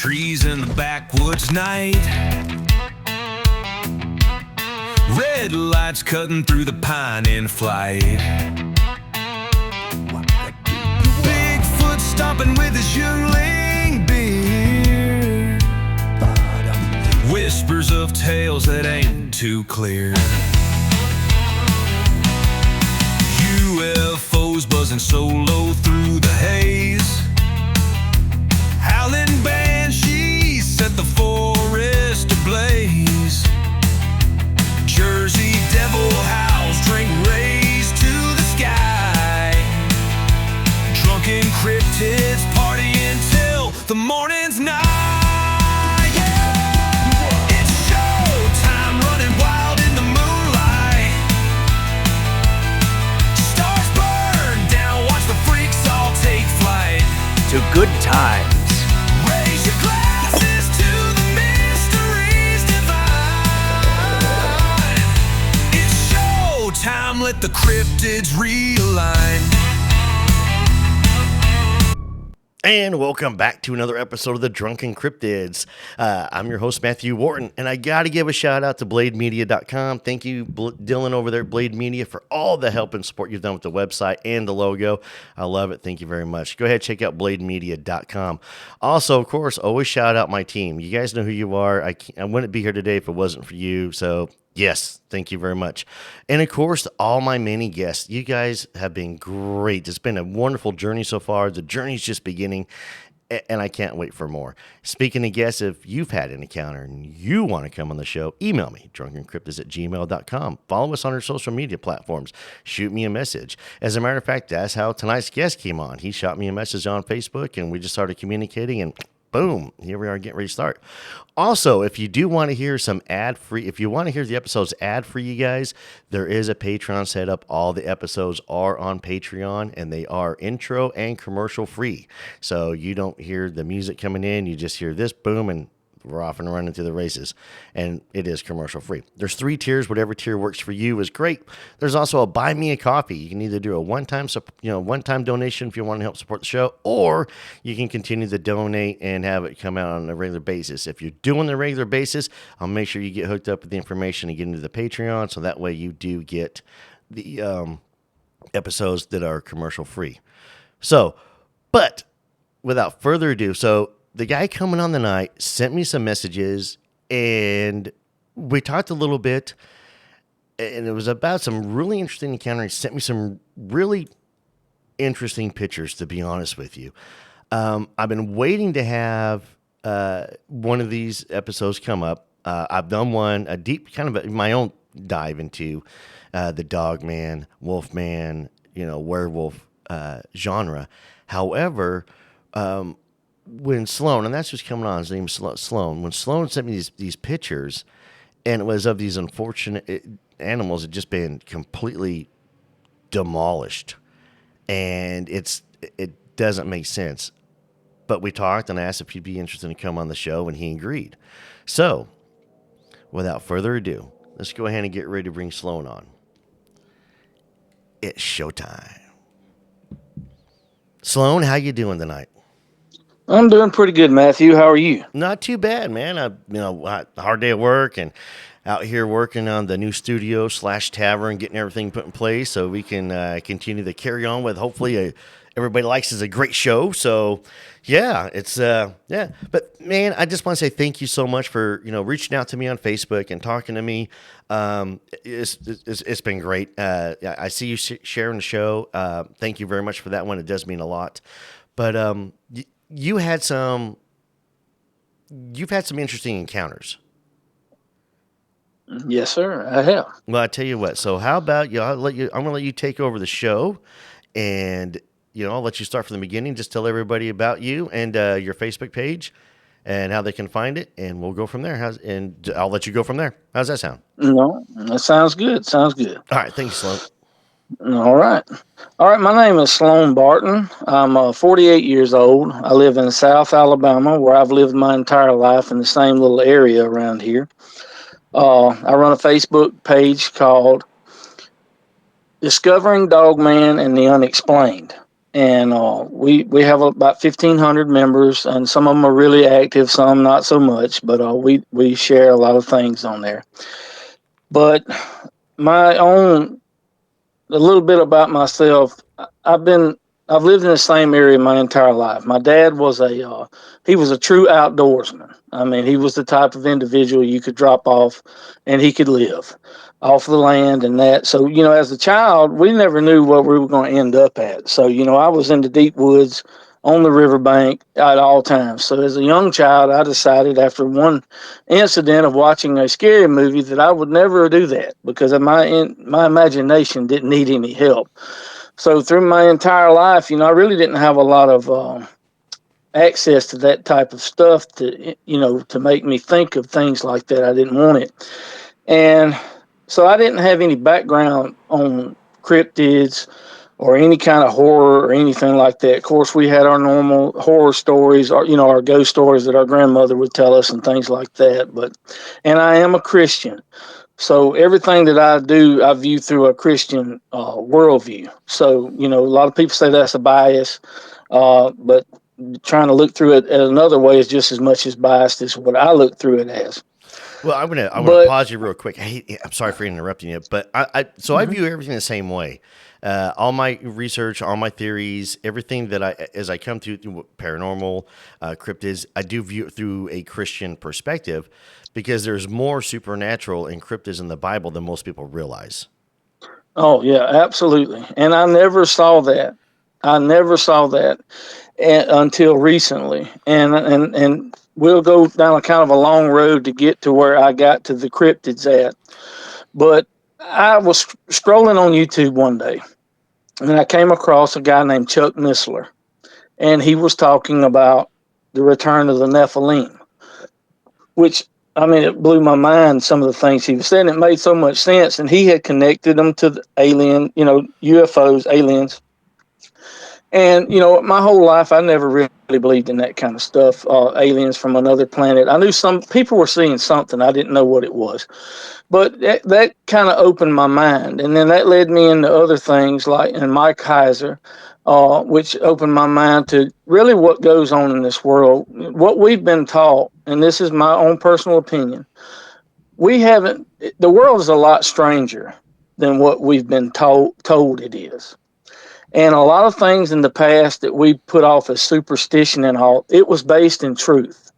trees in the backwoods night. Red lights cutting through the pine in flight. Bigfoot stomping with his youngling beard. Whispers of tales that ain't too clear. UFOs buzzing solo through the haze. Howling banshees set the forest ablaze. Jersey devil howls, drink rays to the sky. Drunken cryptids party until the morning's night. Yeah. It's showtime, running wild in the moonlight. Stars burn down, watch the freaks all take flight. To good times. Raise your glasses to the mysteries divine. It's showtime, let the cryptids realign. And welcome back to another episode of the Drunken Cryptids. I'm your host, Matthew Orton, and I got to give a shout out to BladeMedia.com. Thank you, Dylan over there at Blade Media, for all the help and support you've done with the website and the logo. I love it. Thank you very much. Go ahead, check out BladeMedia.com. Also, of course, always shout out my team. You guys know who you are. I wouldn't be here today if it wasn't for you, so yes, thank you very much. And of course, all my many guests. You guys have been great. It's been a wonderful journey so far. The journey's just beginning, and I can't wait for more. Speaking of guests, if you've had an encounter and you want to come on the show, email me, drunkencryptids@gmail.com. Follow us on our social media platforms. Shoot me a message. As a matter of fact, that's how tonight's guest came on. He shot me a message on Facebook, and we just started communicating, and boom, here we are getting ready to start. Also, if you do want to hear some ad-free, if you want to hear the episodes ad-free, you guys, there is a Patreon set up. All the episodes are on Patreon, and they are intro and commercial free. So you don't hear the music coming in. You just hear this, boom, and we're off and running to the races. And it is commercial free. There's 3 tiers. Whatever tier works for you is great. There's also a buy me a coffee. You can either do a one-time donation if you want to help support the show, or you can continue to donate and have it come out on a regular basis. If you're doing the regular basis, I'll make sure you get hooked up with the information and get into the Patreon, so that way you do get the episodes that are commercial free. So, but without further ado, the guy coming on the night sent me some messages, and we talked a little bit, and it was about some really interesting encounters. He sent me some really interesting pictures, to be honest with you. I've been waiting to have one of these episodes come up. I've done one, a deep kind of my own dive into the Dogman, Wolfman, werewolf genre. However, when Sloan, and that's who's coming on, his name's Sloan. When Sloan sent me these pictures, and it was of these unfortunate animals that had just been completely demolished, and it doesn't make sense. But we talked, and I asked if he'd be interested in come on the show, and he agreed. So, without further ado, let's go ahead and get ready to bring Sloan on. It's showtime. Sloan, how you doing tonight? I'm doing pretty good, Matthew. How are you? Not too bad, man. Hard day at work and out here working on the new studio / tavern, getting everything put in place so we can continue to carry on with hopefully everybody likes is a great show. So yeah, it's But man, I just want to say thank you so much for reaching out to me on Facebook and talking to me. It's been great. I see you sharing the show. Thank you very much for that one. It does mean a lot. But You've had some interesting encounters. Yes, sir. I have. Well, I tell you what. So how about I'm going to let you take over the show, and I'll let you start from the beginning. Just tell everybody about you and your Facebook page and how they can find it, and we'll go from there. And I'll let you go from there. How's that sound? No, that sounds good. Sounds good. All right. Thank you, Sloan. All right. My name is Sloan Barton. I'm 48 years old. I live in South Alabama, where I've lived my entire life in the same little area around here. I run a Facebook page called Discovering Dogman and the Unexplained. And we have about 1,500 members, and some of them are really active, some not so much. But we share a lot of things on there. But my own a little bit about myself. I've lived in the same area my entire life. My dad was he was a true outdoorsman. I mean, he was the type of individual you could drop off and he could live off the land and that. So, as a child, we never knew what we were going to end up at. So, I was in the deep woods on the riverbank at all times. So as a young child, I decided after one incident of watching a scary movie that I would never do that because my imagination didn't need any help. So through my entire life, I really didn't have a lot of access to that type of stuff to make me think of things like that. I didn't want it. And so I didn't have any background on cryptids or any kind of horror or anything like that. Of course, we had our normal horror stories, or our ghost stories that our grandmother would tell us and things like that. And I am a Christian, so everything that I do, I view through a Christian worldview. So a lot of people say that's a bias, but trying to look through it as another way is just as much as biased as what I look through it as. Well, I want to pause you real quick. I'm sorry for interrupting you, but I view everything the same way. All my research, all my theories, everything that as I come through paranormal, cryptids, I do view it through a Christian perspective because there's more supernatural in cryptids in the Bible than most people realize. Oh yeah, absolutely. And I never saw that. Until recently, and we'll go down a kind of a long road to get to where I got to the cryptids at. But I was scrolling on YouTube one day, and I came across a guy named Chuck Missler, and he was talking about the return of the Nephilim, which, I mean, it blew my mind, some of the things he was saying. It made so much sense, and he had connected them to the alien, UFOs, aliens. And, my whole life, I never really believed in that kind of stuff, aliens from another planet. I knew some people were seeing something. I didn't know what it was. But that kind of opened my mind. And then that led me into other things like in Mike Heiser, which opened my mind to really what goes on in this world. What we've been taught, and this is my own personal opinion, the world is a lot stranger than what we've been told it is. And a lot of things in the past that we put off as superstition and all, it was based in truth.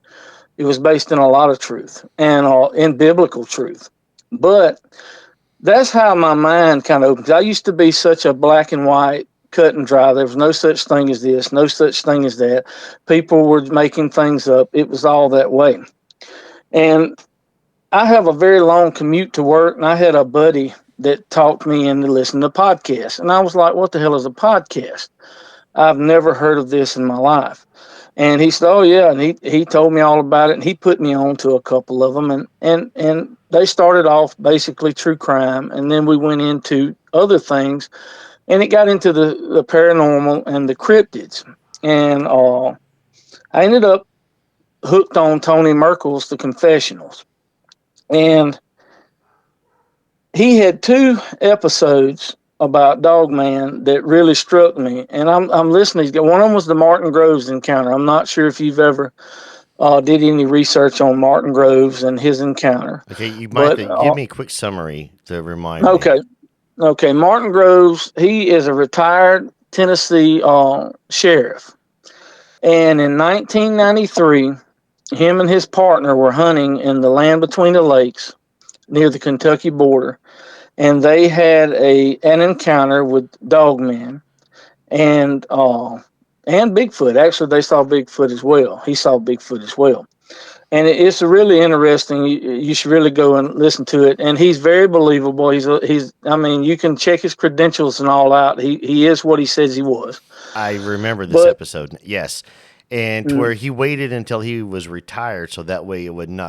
It was based in a lot of truth and in biblical truth. But that's how my mind kind of opens. I used to be such a black and white, cut and dry. There was no such thing as this, no such thing as that. People were making things up. It was all that way. And I have a very long commute to work, and I had a buddy that talked me into listening to podcasts. And I was like, what the hell is a podcast? I've never heard of this in my life. And he said, oh, yeah. And he told me all about it. And he put me on to a couple of them. And they started off basically true crime. And then we went into other things. And it got into the paranormal and the cryptids. And I ended up hooked on Tony Merkel's The Confessionals. And he had 2 episodes about Dogman that really struck me, and I'm listening. One of them was the Martin Groves encounter. I'm not sure if you've ever did any research on Martin Groves and his encounter. Okay, you might give me a quick summary to remind me. Okay. Martin Groves, he is a retired Tennessee sheriff, and in 1993, him and his partner were hunting in the land between the lakes near the Kentucky border. And they had an encounter with Dogman and Bigfoot. Actually, they saw Bigfoot as well. He saw Bigfoot as well. And it's really interesting. You should really go and listen to it. And he's very believable. I mean, you can check his credentials and all out. He is what he says he was. I remember this episode. Yes. And to where he waited until he was retired so that way he wouldn't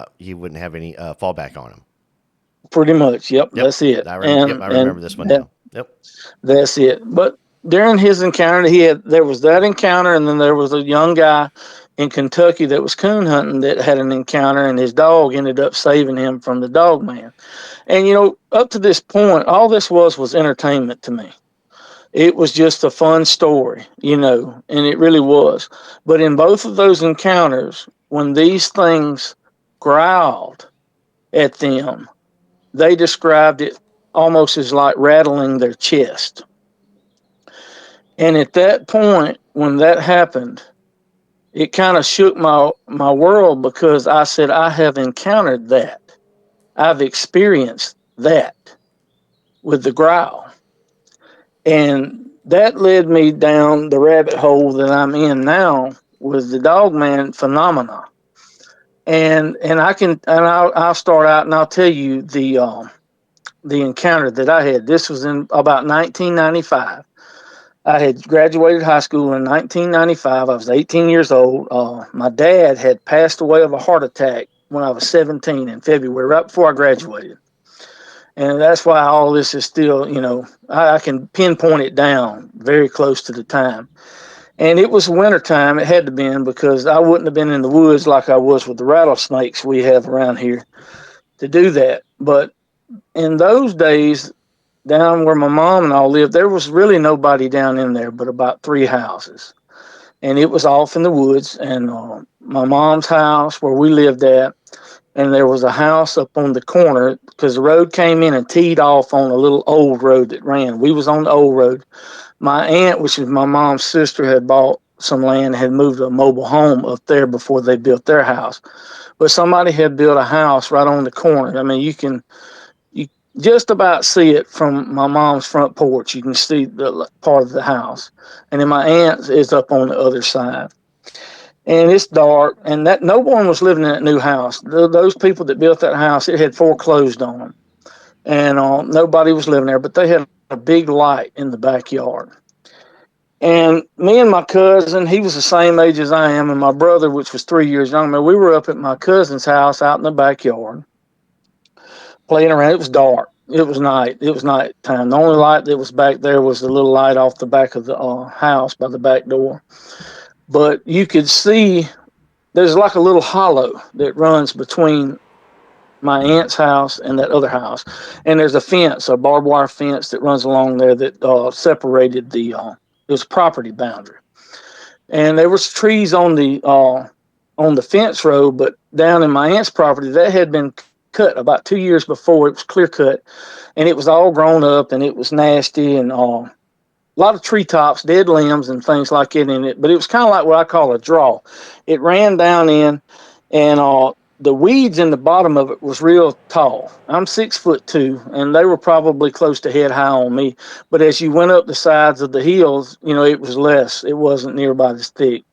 have any fallback on him. Pretty much. Yep. That's it. I remember this one now. Yep. That's it. But during his encounter, there was that encounter, and then there was a young guy in Kentucky that was coon hunting that had an encounter, and his dog ended up saving him from the Dogman. And up to this point, all this was entertainment to me. it was just a fun story, and it really was. But in both of those encounters, when these things growled at them, they described it almost as like rattling their chest. And at that point, when that happened, it kind of shook my world, because I said, I have encountered that. I've experienced that with the growl. And that led me down the rabbit hole that I'm in now with the Dogman phenomena. And I'll start out and I'll tell you the encounter that I had. This was in about 1995. I had graduated high school in 1995. I was 18 years old. My dad had passed away of a heart attack when I was 17 in February, right before I graduated. And that's why all this is still, I can pinpoint it down very close to the time. And it was wintertime. It had to be, because I wouldn't have been in the woods like I was with the rattlesnakes we have around here to do that. But in those days, down where my mom and all lived, there was really nobody down in there but about 3 houses. And it was off in the woods. And my mom's house where we lived at, and there was a house up on the corner, because the road came in and teed off on a little old road that ran. We was on the old road. My aunt, which is my mom's sister, had bought some land, had moved to a mobile home up there before they built their house. But somebody had built a house right on the corner. I mean, you just about see it from my mom's front porch. You can see the part of the house. And then my aunt's is up on the other side. And it's dark, and that no one was living in that new house. Those people that built that house, it had foreclosed on them. And nobody was living there, but they had a big light in the backyard. And me and my cousin, he was the same age as I am, and my brother, which was 3 years younger, we were up at my cousin's house out in the backyard playing around. It was dark. It was night. It was nighttime. The only light that was back there was the little light off the back of the house by the back door. But you could see there's like a little hollow that runs between my aunt's house and that other house. And there's a fence, a barbed wire fence that runs along there that separated it was property boundary. And there was trees on the fence row, but down in my aunt's property, that had been cut about 2 years before. It was clear cut, and it was all grown up, and it was nasty, and a lot of treetops, dead limbs, and things like it in it. But it was kind of like what I call a draw. It ran down in, and the weeds in the bottom of it was real tall. I'm 6'2", and they were probably close to head high on me. But as you went up the sides of the hills, it was less. It wasn't nearby as thick.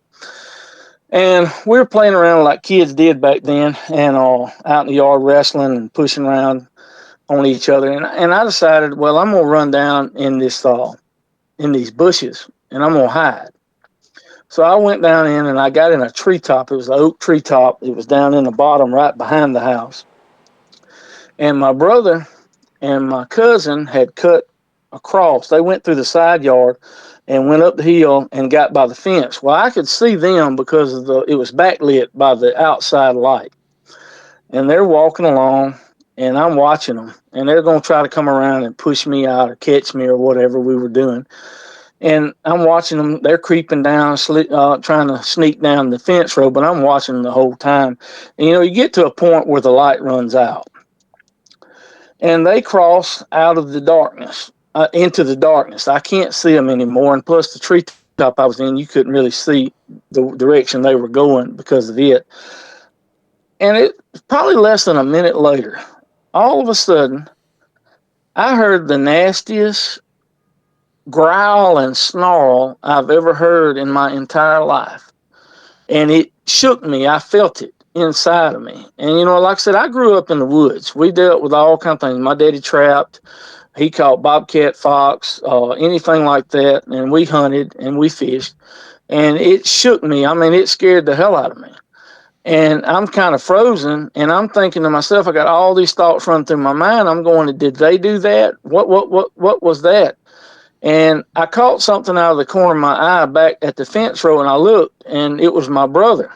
And we were playing around like kids did back then, and out in the yard wrestling and pushing around on each other. And I decided, well, I'm gonna run down in these bushes, and I'm gonna hide. So I went down in, and I got in a treetop. It was an oak treetop. It was down in the bottom right behind the house. And my brother and my cousin had cut across. They went through the side yard and went up the hill and got by the fence. Well, I could see them because it was backlit by the outside light. And they're walking along, and I'm watching them, and they're going to try to come around and push me out or catch me or whatever we were doing. And I'm watching them. They're creeping down, trying to sneak down the fence row, but I'm watching them the whole time. And, you get to a point where the light runs out. And they cross out of the darkness, into the darkness. I can't see them anymore. And plus the treetop I was in, you couldn't really see the direction they were going because of it. And it was probably less than a minute later, all of a sudden, I heard the nastiest growl and snarl I've ever heard in my entire life. And it shook me. I felt it inside of me. And, like I said, I grew up in the woods. We dealt with all kinds of things. My daddy trapped. He caught bobcat, fox, anything like that. And we hunted and we fished. And it shook me. I mean, it scared the hell out of me. And I'm kind of frozen, and I'm thinking to myself, I got all these thoughts running through my mind. I'm going, did they do that? What was that? And I caught something out of the corner of my eye back at the fence row, and I looked, and it was my brother.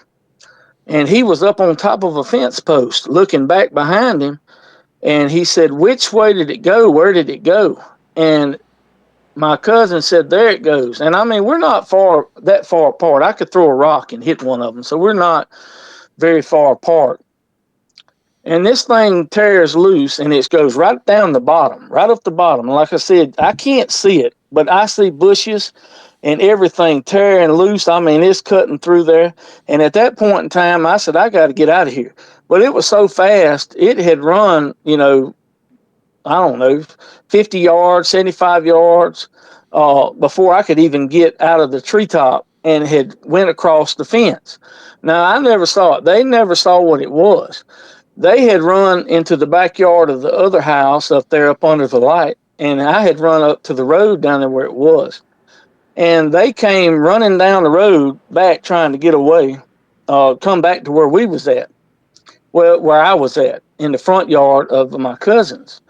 And he was up on top of a fence post looking back behind him. And he said, which way did it go? Where did it go? And my cousin said, there it goes. And I mean, we're not that far apart. I could throw a rock and hit one of them. So we're not very far apart. And this thing tears loose and it goes right down the bottom, right up the bottom. Like I said, I can't see it, but I see bushes and everything tearing loose. I mean, it's cutting through there. And at that point in time, I said, I got to get out of here. But it was so fast, it had run, I don't know, 50 yards, 75 yards before I could even get out of the treetop, and had went across the fence. Now, I never saw it. They never saw what it was. They had run into the backyard of the other house up there up under the light, and I had run up to the road down there where it was. And they came running down the road back trying to get away, come back to where we was at. Well, where I was at, in the front yard of my cousin's.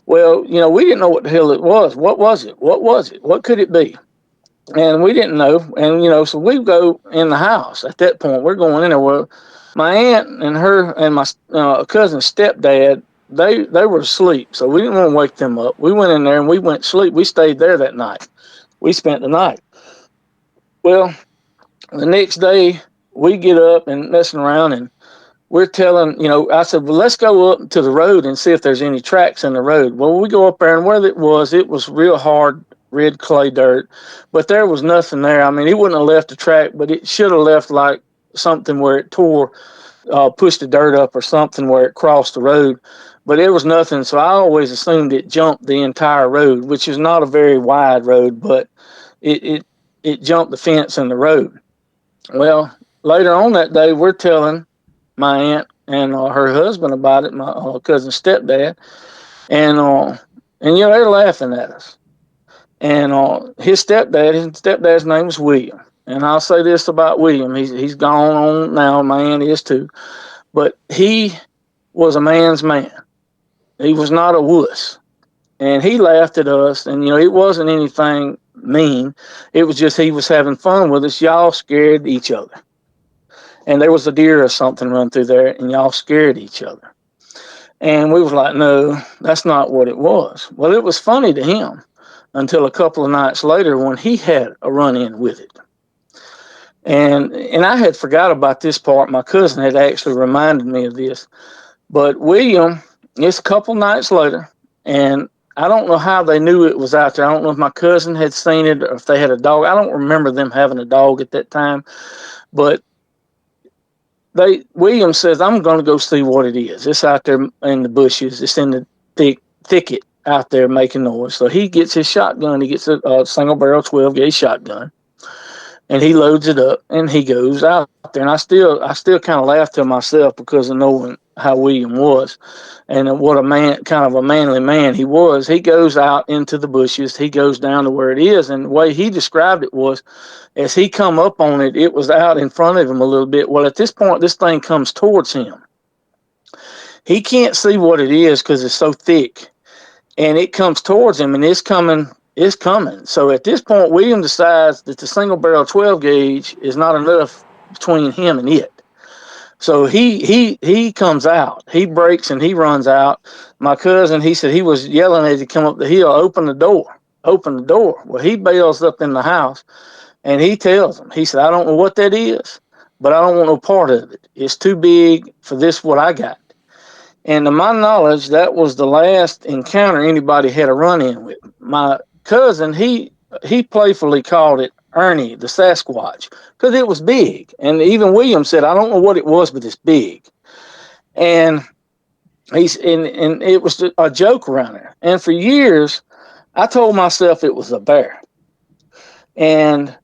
Well, we didn't know what the hell it was. What was it? What was it? What could it be? And we didn't know. And, so we go in the house. At that point, we're going in there. Well, my aunt and her and my cousin's stepdad, they were asleep. So we didn't want to wake them up. We went in there and we went to sleep. We stayed there that night. We spent the night. Well, the next day, we get up and messing around, and we're telling, I said, well, let's go up to the road and see if there's any tracks in the road. Well, we go up there, and where it was real hard, red clay dirt, but there was nothing there. I mean, it wouldn't have left a track, but it should have left like something where it pushed the dirt up or something where it crossed the road, but there was nothing. So I always assumed it jumped the entire road, which is not a very wide road, but it jumped the fence and the road. Well, later on that day, we're telling my aunt and her husband about it, my cousin's stepdad, and they're laughing at us. And his stepdad's name was William. And I'll say this about William: he's gone on now. My aunt is too, but he was a man's man. He was not a wuss, and he laughed at us. And it wasn't anything mean. It was just he was having fun with us. Y'all scared each other. And there was a deer or something run through there, and y'all scared each other. And we was like, no, that's not what it was. Well, it was funny to him until a couple of nights later when he had a run-in with it. And I had forgot about this part. My cousin had actually reminded me of this. But William, it's a couple nights later, and I don't know how they knew it was out there. I don't know if my cousin had seen it or if they had a dog. I don't remember them having a dog at that time. But William says, I'm going to go see what it is. It's out there in the bushes. It's in the thicket out there making noise. So he gets his shotgun. He gets a single barrel 12 gauge shotgun, and he loads it up and he goes out there. And I still kind of laugh to myself because of knowing how William was and what a man, kind of a manly man he was. He goes out into the bushes. He goes down to where it is. And the way he described it was, as he come up on it, it was out in front of him a little bit. Well, at this point, this thing comes towards him. He can't see what it is because it's so thick. And it comes towards him, and it's coming. So at this point, William decides that the single barrel 12 gauge is not enough between him and it. So he comes out. He breaks and he runs out. My cousin, he said he was yelling as he come up the hill, open the door. Well, he bails up in the house, and he tells him, he said, I don't know what that is, but I don't want no part of it. It's too big for this, what I got. And to my knowledge, that was the last encounter anybody had a run-in with. My cousin, he playfully called it Ernie, the Sasquatch, because it was big. And even William said, I don't know what it was, but it's big. And and it was a joke around there. And for years, I told myself it was a bear. And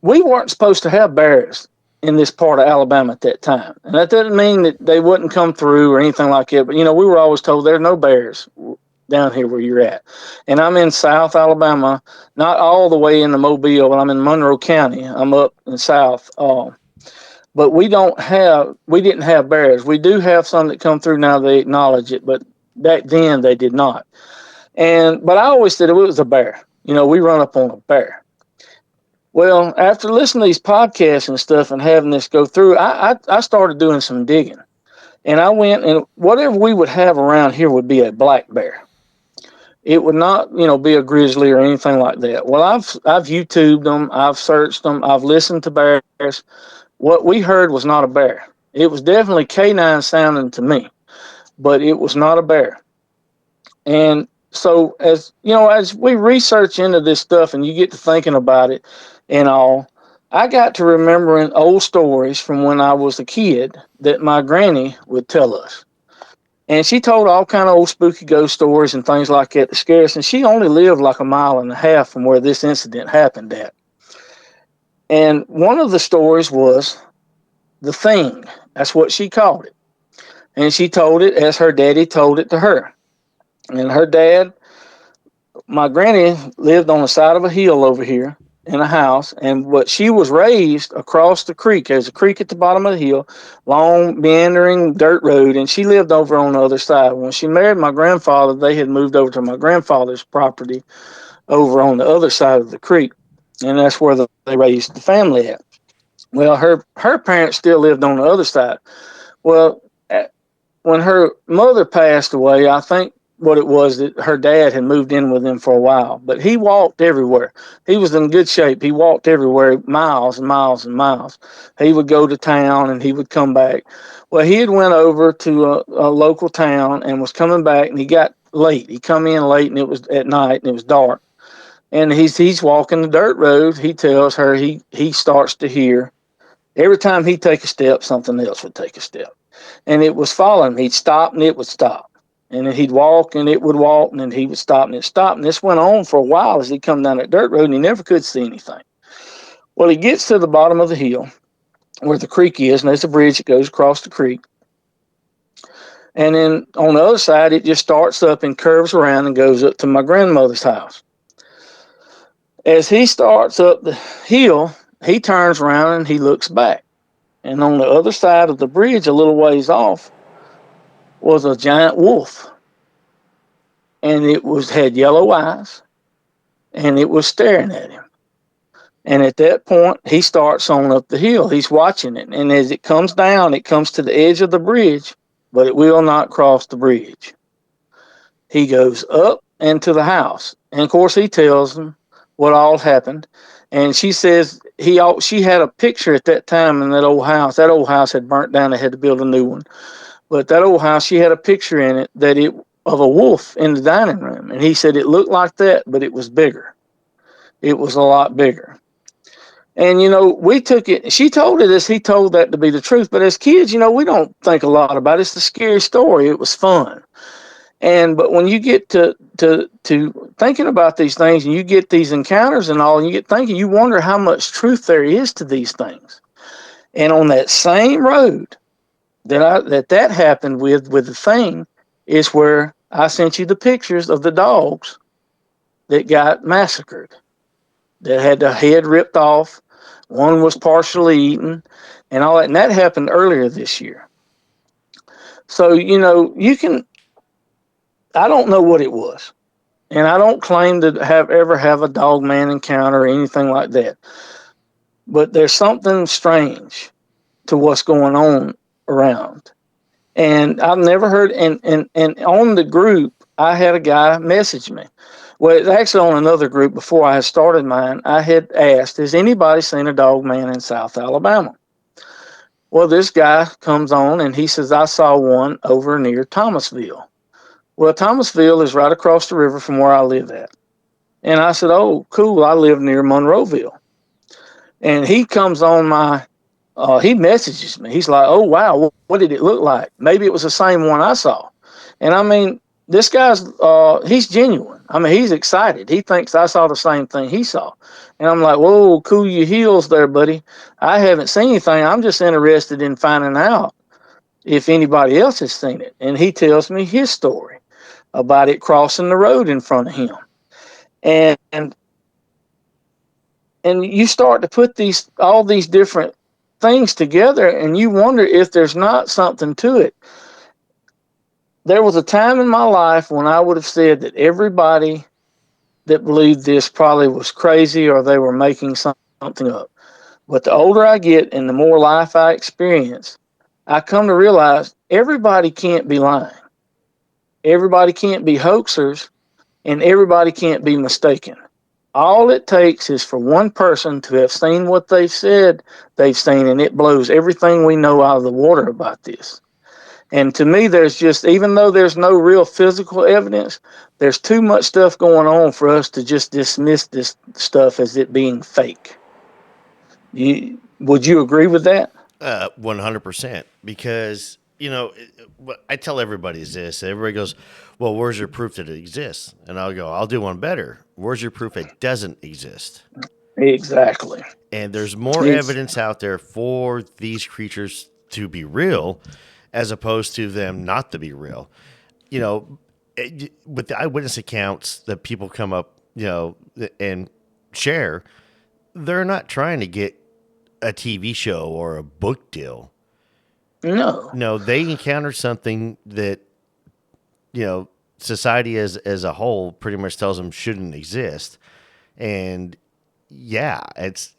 we weren't supposed to have bears in this part of Alabama at that time. And that doesn't mean that they wouldn't come through or anything like that. But, we were always told there's no bears down here where you're at. And I'm in South Alabama, not all the way into Mobile, but I'm in Monroe County. I'm up in South. But we didn't have bears. We do have some that come through now. They acknowledge it, but back then they did not. But I always said it was a bear. We run up on a bear. Well, after listening to these podcasts and stuff and having this go through, I started doing some digging. And I went, and whatever we would have around here would be a black bear. It would not, be a grizzly or anything like that. Well, I've YouTubed them, I've searched them, I've listened to bears. What we heard was not a bear. It was definitely canine sounding to me, but it was not a bear. And so, as we research into this stuff and you get to thinking about it and all, I got to remembering old stories from when I was a kid that my granny would tell us. And she told all kind of old spooky ghost stories and things like that to scare us. And she only lived like a mile and a half from where this incident happened at. And one of the stories was the thing. That's what she called it. And she told it as her daddy told it to her. And her dad, my granny, lived on the side of a hill over here in a house. But she was raised across the creek. There's a creek at the bottom of the hill, long meandering dirt road. And she lived over on the other side. When she married my grandfather, they had moved over to my grandfather's property over on the other side of the creek. And that's where they raised the family at. Well, her parents still lived on the other side. Well, when her mother passed away, I think what it was that her dad had moved in with him for a while, but he walked everywhere. He was in good shape. He walked everywhere, miles and miles and miles. He would go to town and he would come back. Well, he had went over to a local town and was coming back, and he got late. He come in late, and it was at night and it was dark. And he's walking the dirt road. He tells her he starts to hear every time he'd take a step, something else would take a step. And it was following him. He'd stop and it would stop. And then he'd walk and it would walk, and then he would stop and it stopped. And this went on for a while as he'd come down that dirt road, and he never could see anything. Well, he gets to the bottom of the hill where the creek is, and there's a bridge that goes across the creek. And then on the other side, it just starts up and curves around and goes up to my grandmother's house. As he starts up the hill, he turns around and he looks back. And on the other side of the bridge, a little ways off, was a giant wolf. And it had yellow eyes, and it was staring at him. And at that point, he starts on up the hill. He's watching it. And as it comes down, it comes to the edge of the bridge, but it will not cross the bridge. He goes up into the house. And of course, he tells them what all happened. And she says she had a picture at that time in that old house. That old house had burnt down. They had to build a new one. But that old house, she had a picture in it of a wolf in the dining room. And he said it looked like that, but it was bigger. It was a lot bigger. And, we took it. She told it as he told that to be the truth. But as kids, we don't think a lot about it. It's the scary story. It was fun. But when you get to thinking about these things, and you get these encounters and all, and you get thinking, you wonder how much truth there is to these things. And on that same road that happened with the thing is where I sent you the pictures of the dogs that got massacred, that had the head ripped off. One was partially eaten and all that. And that happened earlier this year. So, I don't know what it was. And I don't claim to ever have a Dogman encounter or anything like that. But there's something strange to what's going on around. And I've never heard, and on the group, I had a guy message me. Well, it's actually on another group before I had started mine. I had asked, has anybody seen a Dogman in South Alabama? Well, this guy comes on and he says, I saw one over near Thomasville. Well, Thomasville is right across the river from where I live at. And I said, oh, cool, I live near Monroeville. And he comes on he messages me. He's like, oh, wow, what did it look like? Maybe it was the same one I saw. And I mean, this guy's, he's genuine. I mean, he's excited. He thinks I saw the same thing he saw. And I'm like, whoa, cool your heels there, buddy. I haven't seen anything. I'm just interested in finding out if anybody else has seen it. And he tells me his story about it crossing the road in front of him. And you start to put all these different things together, and you wonder if there's not something to it. There was a time in my life when I would have said that everybody that believed this probably was crazy or they were making something up. But the older I get and the more life I experience, I come to realize everybody can't be lying. Everybody can't be hoaxers, and everybody can't be mistaken. All it takes is for one person to have seen what they've said they've seen, and it blows everything we know out of the water about this. And to me, there's just, even though there's no real physical evidence, there's too much stuff going on for us to just dismiss this stuff as it being fake. Would you agree with that? 100%. Because, what I tell everybody is this. Everybody goes, well, where's your proof that it exists? And I'll go, I'll do one better. Where's your proof it doesn't exist? Exactly. And there's more evidence out there for these creatures to be real as opposed to them not to be real. With the eyewitness accounts that people come up, and share, they're not trying to get a TV show or a book deal. No, they encounter something that, society as a whole pretty much tells them shouldn't exist. And it's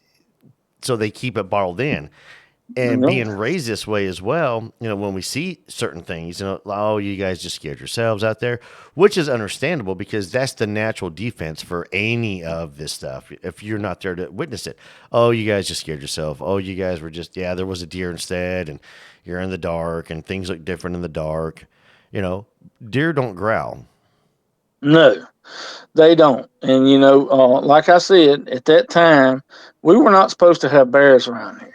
so they keep it bottled in. And being raised this way as well, when we see certain things, oh, you guys just scared yourselves out there, which is understandable because that's the natural defense for any of this stuff. If you're not there to witness it, oh, you guys just scared yourself. Oh, you guys were just, there was a deer instead, and you're in the dark, and things look different in the dark. Deer don't growl. No, they don't. And, like I said, at that time, we were not supposed to have bears around here.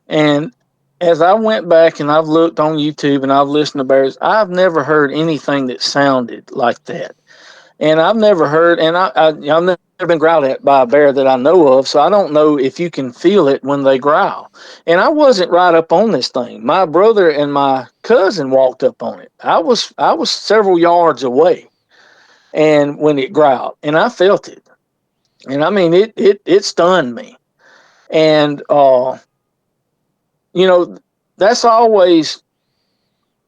And as I went back and I've looked on YouTube and I've listened to bears, I've never heard anything that sounded like that. And I've never heard, and I've never been growled at by a bear that I know of, so I don't know if you can feel it when they growl. And I wasn't right up on this thing. My brother and my cousin walked up on it. I was several yards away, and when it growled, and I felt it. And I mean, it stunned me. And that's always,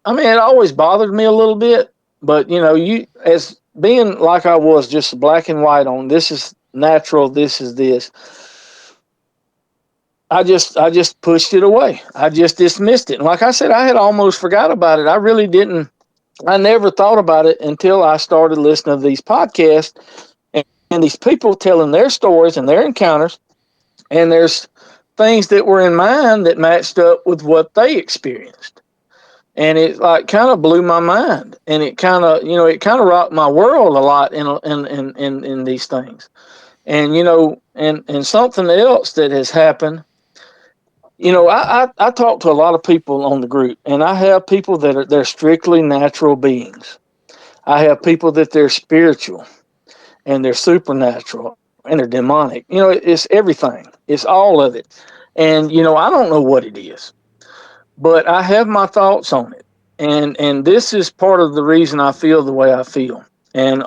it always bothered me a little bit, but you, as being like I was, just black and white on this is natural, this is this, I just pushed it away. I just dismissed it. And like I said, I had almost forgot about it. I really didn't. I never thought about it until I started listening to these podcasts and these people telling their stories and their encounters. And there's things that were in mine that matched up with what they experienced. And it kind of blew my mind. And it kind of rocked my world a lot in these things. And, and something else that has happened, I talk to a lot of people on the group, and I have people that they're strictly natural beings. I have people that they're spiritual and they're supernatural and they're demonic. It's everything. It's all of it. And, I don't know what it is, but I have my thoughts on it. And this is part of the reason I feel the way I feel. And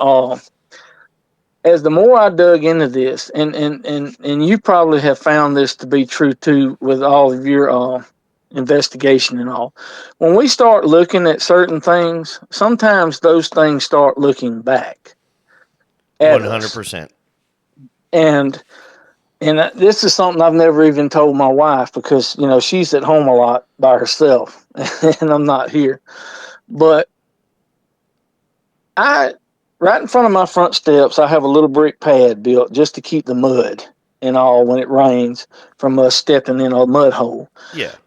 as the more I dug into this, and you probably have found this to be true too with all of your investigation and all, when we start looking at certain things, sometimes those things start looking back at 100%. us. And this is something I've never even told my wife because, she's at home a lot by herself and I'm not here. But right in front of my front steps, I have a little brick pad built just to keep the mud and all when it rains from us stepping in a mud hole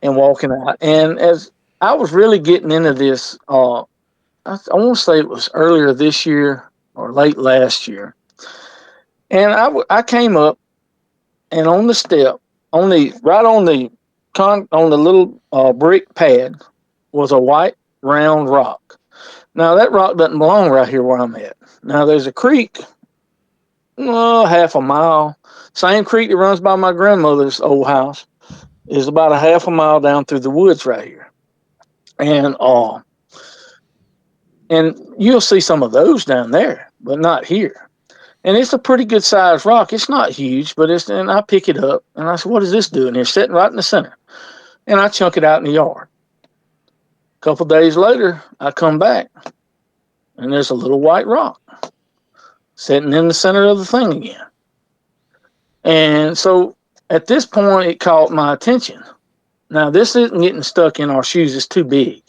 and walking out. And as I was really getting into this, I want to say it was earlier this year or late last year. And I came up, and on the step, on the little brick pad, was a white round rock. Now that rock doesn't belong right here where I'm at. Now there's a creek, half a mile. Same creek that runs by my grandmother's old house is about a half a mile down through the woods right here, and you'll see some of those down there, but not here. And it's a pretty good sized rock. It's not huge, but and I pick it up and I said, what is this doing here? Sitting right in the center. And I chunk it out in the yard. A couple days later, I come back and there's a little white rock sitting in the center of the thing again. And so at this point, it caught my attention. Now, this isn't getting stuck in our shoes. It's too big.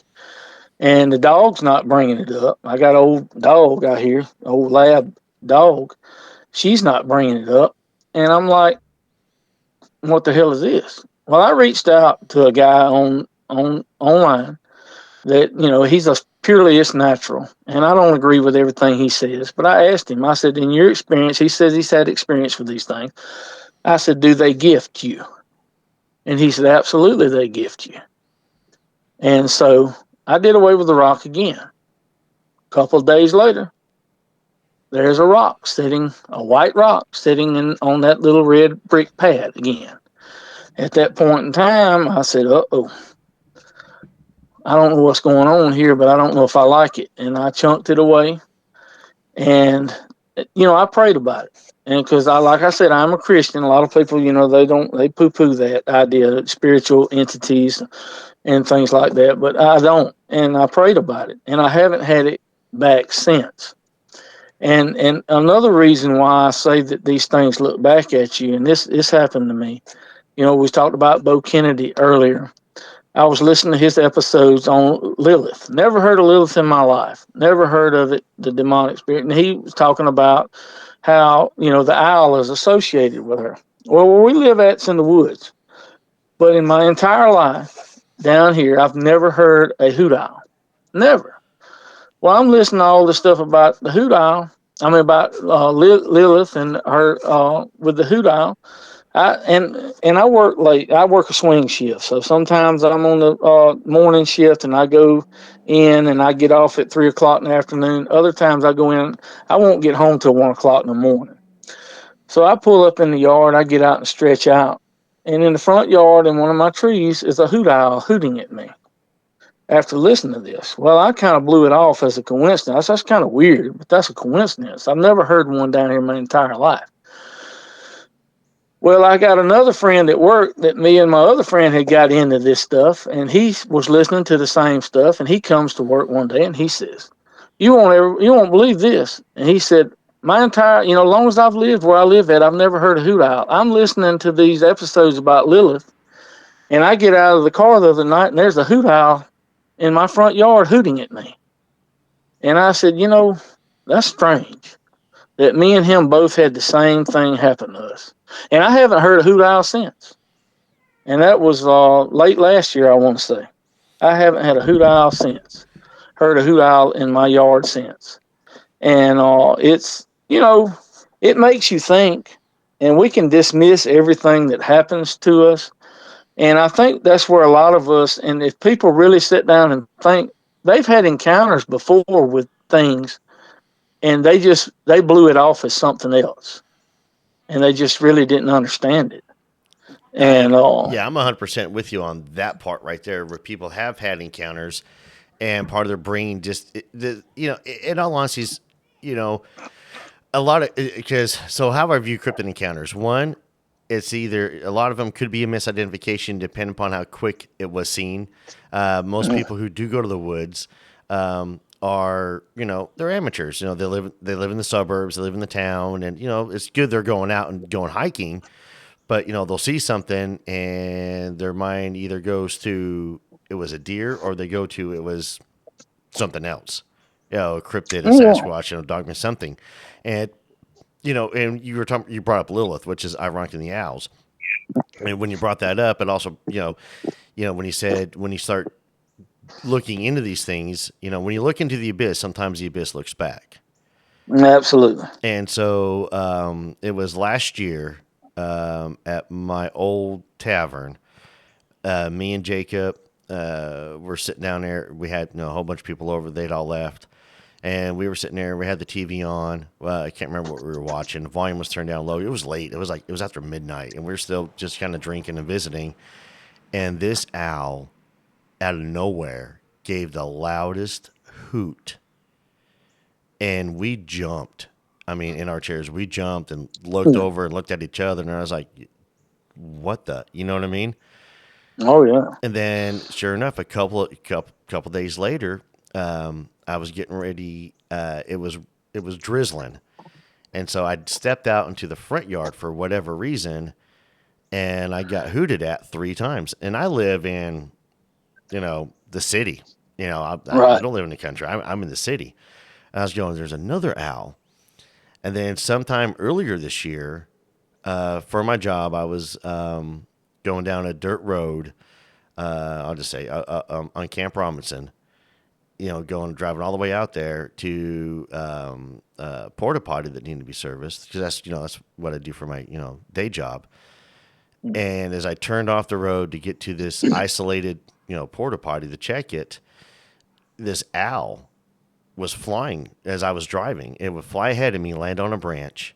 And the dog's not bringing it up. I got an old dog out here, old lab dog. She's not bringing it up. And I'm like, what the hell is this? Well, I reached out to a guy on online that, he's a purely it's natural. And I don't agree with everything he says. But I asked him, I said, in your experience, he says he's had experience with these things. I said, do they gift you? And he said, absolutely, they gift you. And so I did away with the rock again. A couple of days later, there's a white rock sitting on that little red brick pad again. At that point in time, I said, uh-oh, I don't know what's going on here, but I don't know if I like it. And I chunked it away. And, I prayed about it. And because like I said, I'm a Christian. A lot of people, they poo-poo that idea of spiritual entities and things like that, but I don't. And I prayed about it, and I haven't had it back since. And another reason why I say that these things look back at you, and this happened to me. We talked about Bo Kennedy earlier. I was listening to his episodes on Lilith. Never heard of Lilith in my life. Never heard of it, the demonic spirit. And he was talking about how, the owl is associated with her. Well, where we live at's in the woods. But in my entire life down here, I've never heard a hoot owl. Never. Well, I'm listening to all this stuff about the hoot owl. I mean, about Lilith and her with the hoot owl. I work late. I work a swing shift, so sometimes I'm on the morning shift and I go in and I get off at 3:00 in the afternoon. Other times I go in, I won't get home till 1:00 in the morning. So I pull up in the yard. I get out and stretch out, and in the front yard in one of my trees is a hoot owl hooting at me. After listening to this, well, I kind of blew it off as a coincidence. That's kind of weird, but that's a coincidence. I've never heard one down here in my entire life. Well, I got another friend at work that me and my other friend had got into this stuff, and he was listening to the same stuff. And he comes to work one day and he says, you won't believe this." And he said, "My entire, long as I've lived where I live at, I've never heard a hoot owl. I'm listening to these episodes about Lilith, and I get out of the car the other night, and there's a hoot owl in my front yard hooting at me." And I said, that's strange that me and him both had the same thing happen to us. And I haven't heard a hoot owl since. And that was late last year, I want to say. I haven't had a hoot owl since. Heard a hoot owl in my yard since. And it's, it makes you think, and we can dismiss everything that happens to us. And I think that's where a lot of us, and if people really sit down and think, they've had encounters before with things, and they blew it off as something else. And they just really didn't understand it. And yeah, I'm 100% with you on that part right there, where people have had encounters, and part of their brain just, in all honesty, a lot of, because, so how I view cryptid encounters, one, it's either, a lot of them could be a misidentification depending upon how quick it was seen. Most people who do go to the woods are, they're amateurs. They live in the suburbs, they live in the town, and, it's good they're going out and going hiking, but, they'll see something and their mind either goes to, it was a deer, or they go to, it was something else, a cryptid, a Sasquatch, Dogman, something. And, and you brought up Lilith, which is ironic in the owls. And when you brought that up, it also, when you start looking into these things, when you look into the abyss, sometimes the abyss looks back. Absolutely. And so it was last year at my old tavern. Me and Jacob were sitting down there. We had a whole bunch of people over. They'd all left. And we were sitting there. We had the TV on. I can't remember what we were watching. The volume was turned down low. It was late. It was after midnight. And we were still just kind of drinking and visiting. And this owl, out of nowhere, gave the loudest hoot. And we jumped. I mean, in our chairs, we jumped and looked over and looked at each other. And I was like, what the? You know what I mean? Oh, yeah. And then, sure enough, a couple days later, I was getting ready. It was drizzling. And so I stepped out into the front yard for whatever reason, and I got hooted at 3 times. And I live in, the city. I don't live in the country. I'm in the city. I was going, there's another owl. And then sometime earlier this year, for my job, I was going down a dirt road. I'll just say on Camp Robinson. Driving all the way out there to porta potty that needed to be serviced because that's what I do for my day job. And as I turned off the road to get to this isolated porta potty to check it, this owl was flying as I was driving. It would fly ahead of me, land on a branch,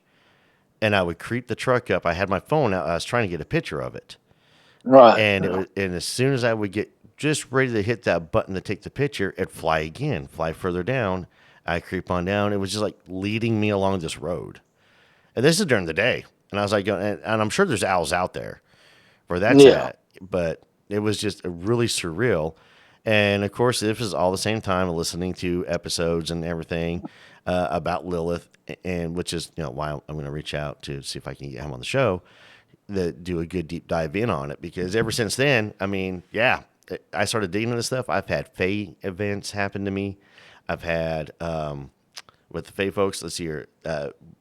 and I would creep the truck up. I had my phone out. I was trying to get a picture of it. Right. And as soon as I would get just ready to hit that button to take the picture, it'd fly again, fly further down. I creep on down. It was just like leading me along this road. And this is during the day. And I was like, and I'm sure there's owls out there where that's at. But it was just really surreal. And of course, this was all the same time listening to episodes and everything about Lilith, and which is why I'm going to reach out to see if I can get him on the show that do a good deep dive in on it. Because ever since then, I started digging into this stuff. I've had Fae events happen to me. I've had, with the Fae folks, let's see here,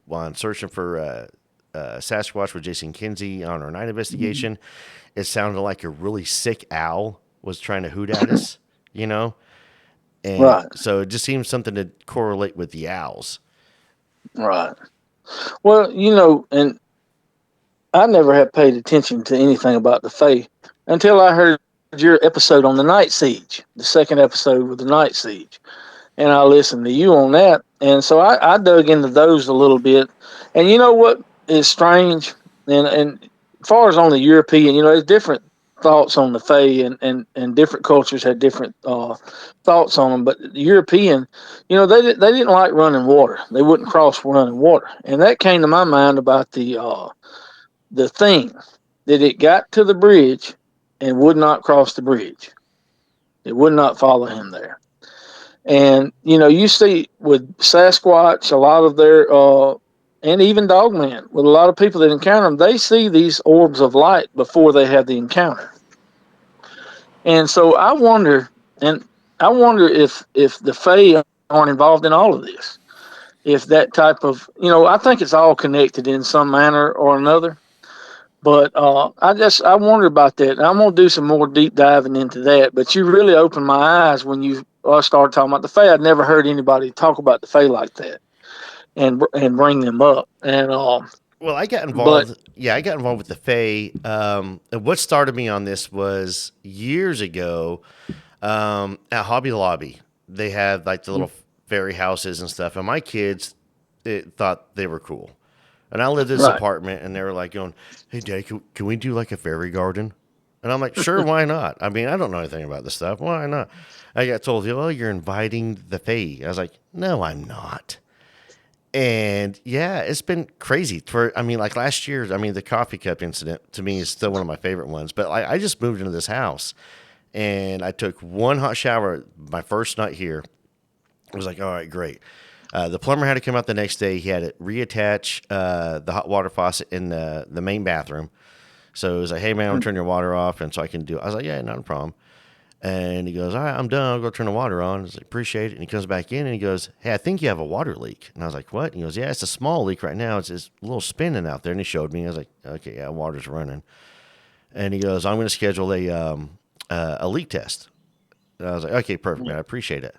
while I'm searching for Sasquatch with Jason Kinsey on our night investigation, it sounded like a really sick owl was trying to hoot at us, And so it just seems something to correlate with the owls. Right. Well, and I never had paid attention to anything about the Fae until I heard your episode on the Night Siege, the second episode with the Night Siege. And I listened to you on that. And so I dug into those a little bit. And you know what is strange? And as far as on the European, there's different thoughts on the Fae, and different cultures had different thoughts on them. But the European, they didn't like running water. They wouldn't cross running water. And that came to my mind about the thing that it got to the bridge and would not cross the bridge. It would not follow him there. And, you see with Sasquatch, a lot of their, and even Dogman, with a lot of people that encounter them, they see these orbs of light before they have the encounter. And so I wonder if the Fae aren't involved in all of this. If that type of, I think it's all connected in some manner or another. But I wonder about that. And I'm going to do some more deep diving into that. But you really opened my eyes when you started talking about the Fae. I'd never heard anybody talk about the Fae like that and bring them up. And well, I got involved. I got involved with the Fae. And what started me on this was years ago at Hobby Lobby. They had like the little fairy houses and stuff. And my kids thought they were cool. And I lived in this apartment, and they were like going, "Hey, Dad, can we do like a fairy garden?" And I'm like, "Sure, why not?" I mean, I don't know anything about this stuff. Why not? I got told, "Well, you're inviting the Fae." I was like, "No, I'm not." And yeah, it's been crazy. Like last year, the coffee cup incident to me is still one of my favorite ones. But I just moved into this house, and I took one hot shower my first night here. I was like, "All right, great." The plumber had to come out the next day. He had to reattach the hot water faucet in the main bathroom. So it was like, "Hey, man, I'm going to turn your water off." And so I can do it. I was like, "Yeah, not a problem." And he goes, "All right, I'm done. I'll go turn the water on." I was like, "Appreciate it." And he comes back in and he goes, "Hey, I think you have a water leak." And I was like, "What?" And he goes, "Yeah, it's a small leak right now. It's just a little spinning out there." And he showed me. I was like, "Okay, yeah, water's running." And he goes, "I'm going to schedule a leak test." And I was like, "Okay, perfect, man. I appreciate it."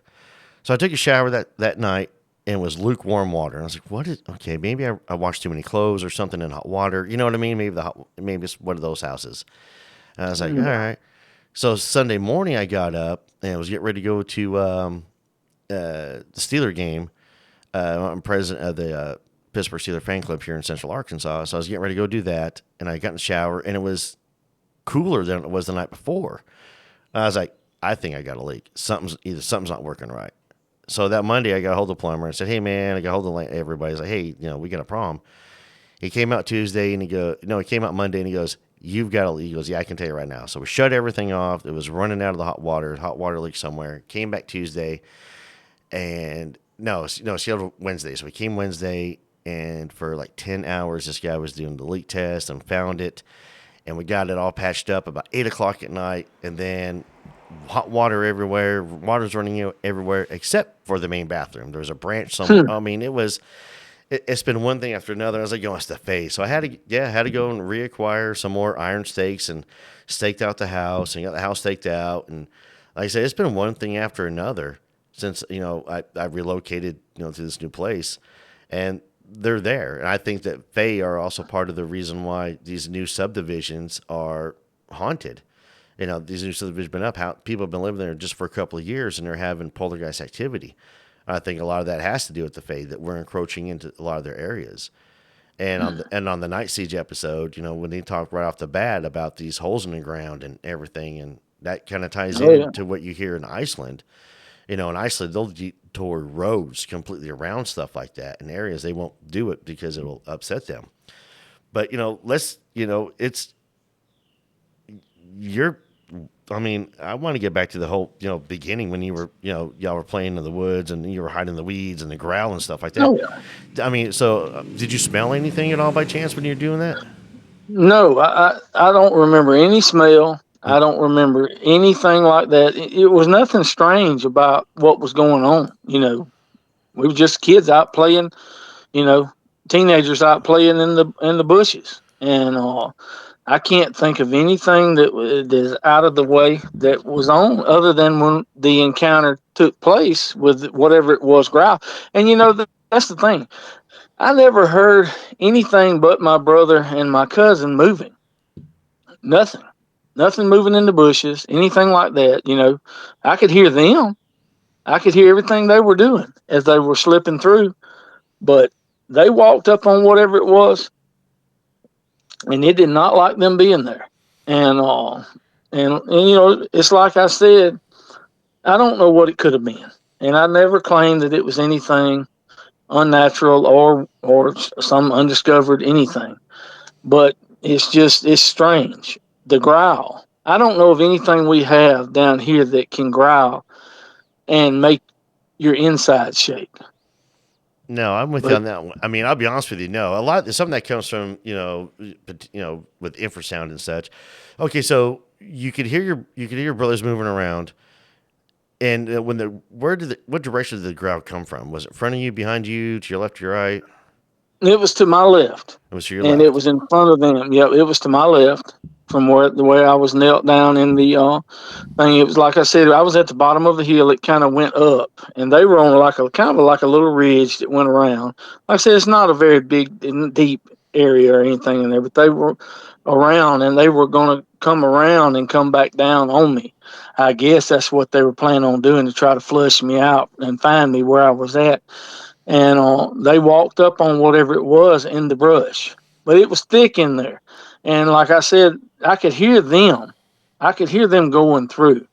So I took a shower that night. And it was lukewarm water. And I was like, okay, maybe I washed too many clothes or something in hot water. You know what I mean? Maybe it's one of those houses. And I was like, all right. So Sunday morning I got up and I was getting ready to go to the Steeler game. I'm president of the Pittsburgh Steeler fan club here in Central Arkansas. So I was getting ready to go do that. And I got in the shower and it was cooler than it was the night before. I was like, I think I got a leak. Something's not working right. So that Monday, I got a hold of the plumber and said, "Hey, man," I got a hold of everybody. He's like, "Hey, we got a problem." He came out Tuesday and he came out Monday and he goes, "You've got a leak." He goes, "Yeah, I can tell you right now." So we shut everything off. It was running out of the hot water leak somewhere. Came back Tuesday and scheduled Wednesday. So we came Wednesday and for like 10 hours, this guy was doing the leak test and found it. And we got it all patched up about 8:00 at night. And then hot water everywhere. Water's running everywhere except for the main bathroom. There was a branch somewhere. I mean, it was it's been one thing after another. I was like, it's the Fae. So I had to go and reacquire some more iron stakes and staked out the house and got the house staked out. And like I said, it's been one thing after another since, I relocated, to this new place, and they're there. And I think that Fae are also part of the reason why these new subdivisions are haunted. These new subdivisions been up, how people have been living there just for a couple of years and they're having poltergeist activity. I think a lot of that has to do with the Fae, that we're encroaching into a lot of their areas. And on the Night Siege episode, when they talk right off the bat about these holes in the ground and everything, and that kind of ties into what you hear in Iceland. In Iceland, they'll detour roads completely around stuff like that. In areas, they won't do it because it'll upset them. But, I want to get back to the whole, beginning when you were, y'all were playing in the woods and you were hiding in the weeds and the growl and stuff like that. Oh, yeah. So did you smell anything at all by chance when you were doing that? No, I don't remember any smell. I don't remember anything like that. It was nothing strange about what was going on. We were just kids out playing, teenagers out playing in the bushes. And I can't think of anything that is out of the way that was on, other than when the encounter took place with whatever it was, growl. And that's the thing. I never heard anything but my brother and my cousin moving. Nothing moving in the bushes, anything like that. I could hear them. I could hear everything they were doing as they were slipping through, but they walked up on whatever it was, and it did not like them being there. And it's like I said, I don't know what it could have been, and I never claimed that it was anything unnatural or some undiscovered anything, but it's strange. The growl. I don't know of anything we have down here that can growl and make your insides shake. No, I'm with you on that one. I'll be honest with you. No, something that comes from with infrasound and such. Okay, so you could hear your brothers moving around, and what direction did the growl come from? Was it in front of you, behind you, to your left, to your right? It was to my left. It was to your and left. It was in front of them. Yeah, it was to my left from the way I was knelt down in the thing. It was like I said, I was at the bottom of the hill. It kind of went up, and they were on kind of like a little ridge that went around. Like I said, it's not a very big, deep area or anything in there, but they were around, and they were going to come around and come back down on me. I guess that's what they were planning on doing, to try to flush me out and find me where I was at. And they walked up on whatever it was in the brush, but it was thick in there. And like I said, I could hear them. I could hear them going through.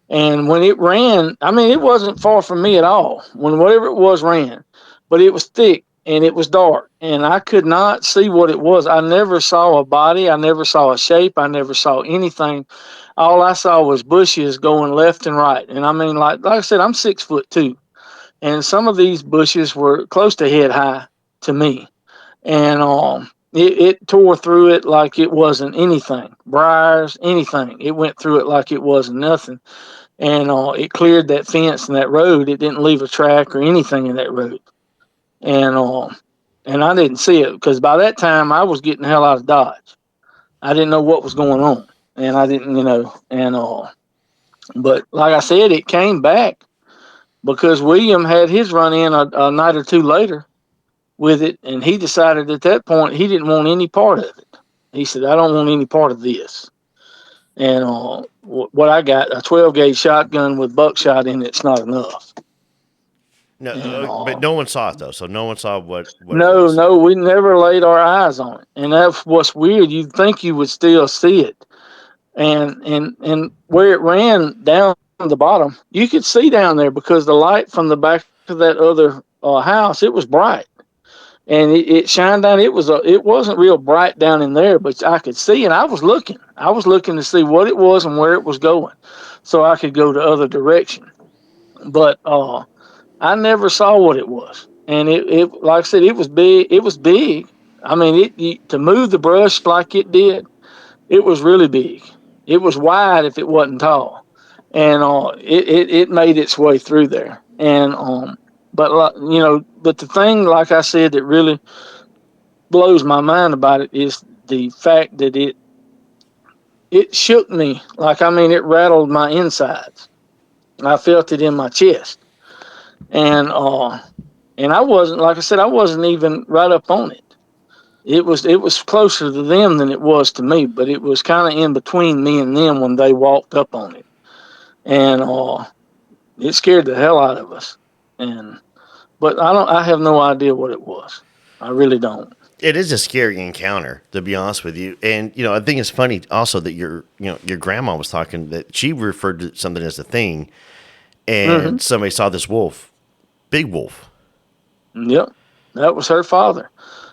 And when it ran, it wasn't far from me at all. When whatever it was ran, but it was thick and it was dark, and I could not see what it was. I never saw a body. I never saw a shape. I never saw anything. All I saw was bushes going left and right. And like I said, I'm 6'2". And some of these bushes were close to head high to me. And it tore through it like it wasn't anything. Briars, anything. It went through it like it wasn't nothing. And it cleared that fence and that road. It didn't leave a track or anything in that road. And I didn't see it, because by that time I was getting the hell out of Dodge. I didn't know what was going on. And I didn't, but like I said, it came back, because William had his run in a night or two later with it, and he decided at that point he didn't want any part of it. He said, I don't want any part of this. And what I got, a 12-gauge shotgun with buckshot in it's not enough. No, but no one saw it, though, so no one saw what No, we never laid our eyes on it. And that's what's weird. You'd think you would still see it. And where it ran down the bottom, you could see down there, because the light from the back of that other house, it was bright, and it shined down. It wasn't real bright down in there, but I could see, and I was looking to see what it was and where it was going, so I could go the other direction. But I never saw what it was, and it like I said, it was big. It was big. To move the brush like it did, it was really big. It was wide if it wasn't tall. And it made its way through there. And But but the thing, like I said, that really blows my mind about it is the fact that it shook me. Like, I mean, it rattled my insides. I felt it in my chest, and I wasn't, like I said, I wasn't even right up on it. It was closer to them than it was to me, but it was kind of in between me and them when they walked up on it, and it scared the hell out of us. But I have no idea what it was. I really don't. It is a scary encounter, to be honest with you. And, I think it's funny also that your grandma was talking that she referred to something as a thing, and somebody saw this wolf, big wolf. Yep. That was her father.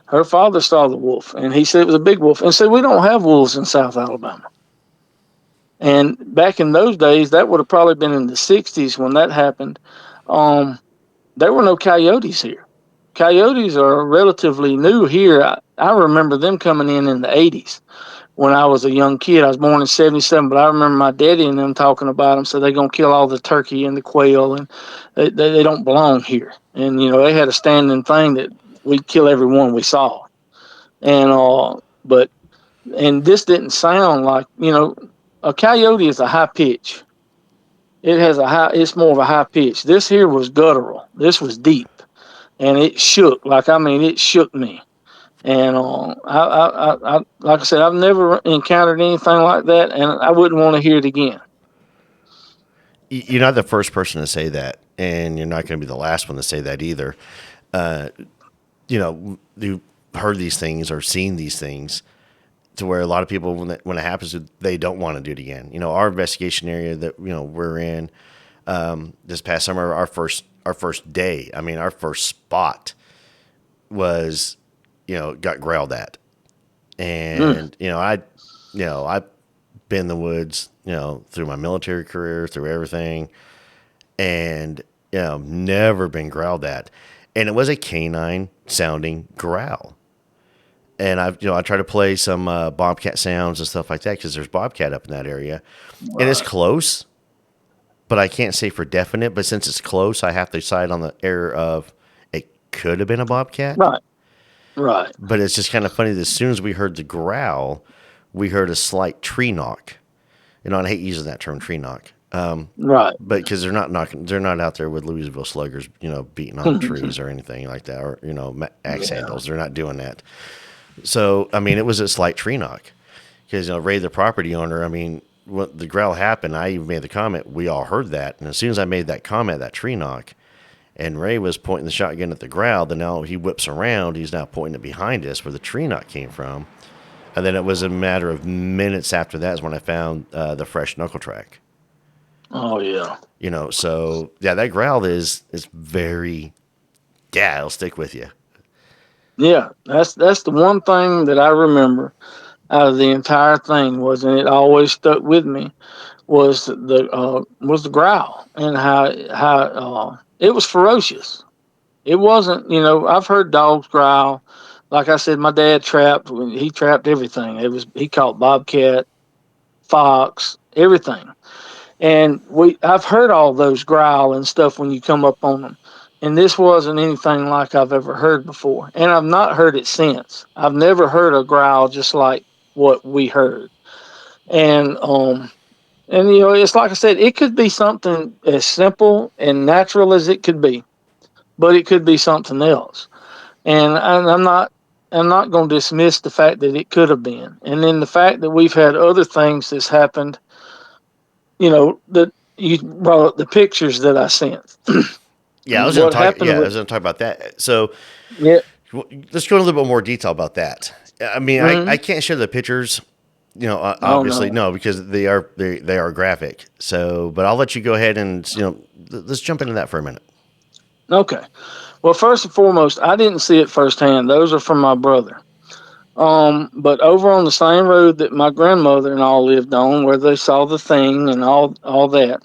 Her father saw the wolf, and he said it was a big wolf, and said, we don't have wolves in South Alabama. And back in those days, that would have probably been in the 60s when that happened. There were no coyotes here. Coyotes are relatively new here. I remember them coming in the 80s when I was a young kid. I was born in 77, but I remember my daddy and them talking about them. So they're going to kill all the turkey and the quail, and they don't belong here. And, they had a standing thing that we'd kill every one we saw. And this didn't sound like, a coyote is a high pitch. It's more of a high pitch. This here was guttural. This was deep. And it shook. It shook me. And I like I said, I've never encountered anything like that, and I wouldn't want to hear it again. You're not the first person to say that, and you're not going to be the last one to say that either. You've heard these things or seen these things to where a lot of people, when it happens, they don't want to do it again. Our investigation area that, we're in this past summer, our first day, our first spot was, got growled at. And, I've been in the woods, through my military career, through everything, and, never been growled at. And it was a canine sounding growl. And I try to play some bobcat sounds and stuff like that because there's bobcat up in that area. Right. And it's close, but I can't say for definite. But since it's close, I have to decide on the error of it could have been a bobcat. Right. But it's just kind of funny that as soon as we heard the growl, we heard a slight tree knock. And I hate using that term, tree knock. Right. But because they're not out there with Louisville sluggers, beating on trees or anything like that, or axe handles. They're not doing that. So it was a slight tree knock because Ray, the property owner. When the growl happened, I even made the comment. We all heard that, and as soon as I made that comment, that tree knock, and Ray was pointing the shotgun at the growl. Then now he whips around. He's now pointing it behind us where the tree knock came from, and then it was a matter of minutes after that is when I found the fresh knuckle track. Oh yeah. So yeah, that growl is very. Yeah, it'll stick with you. Yeah, that's the one thing that I remember out of the entire thing and it always stuck with me was the growl and how it was ferocious. It wasn't, I've heard dogs growl. Like I said, my dad he trapped everything. He caught bobcat, fox, everything. And I've heard all those growl and stuff when you come up on them. And this wasn't anything like I've ever heard before. And I've not heard it since. I've never heard a growl just like what we heard. And it's like I said, it could be something as simple and natural as it could be, but it could be something else. And I'm not going to dismiss the fact that it could have been. And then the fact that we've had other things that's happened, that you brought up the pictures that I sent. Yeah, I was going to talk about that. So, yeah, let's go into a little bit more detail about that. I can't share the pictures, obviously, no, because they are graphic. So, but I'll let you go ahead and let's jump into that for a minute. Okay. Well, first and foremost, I didn't see it firsthand. Those are from my brother. But over on the same road that my grandmother and all lived on, where they saw the thing and all that,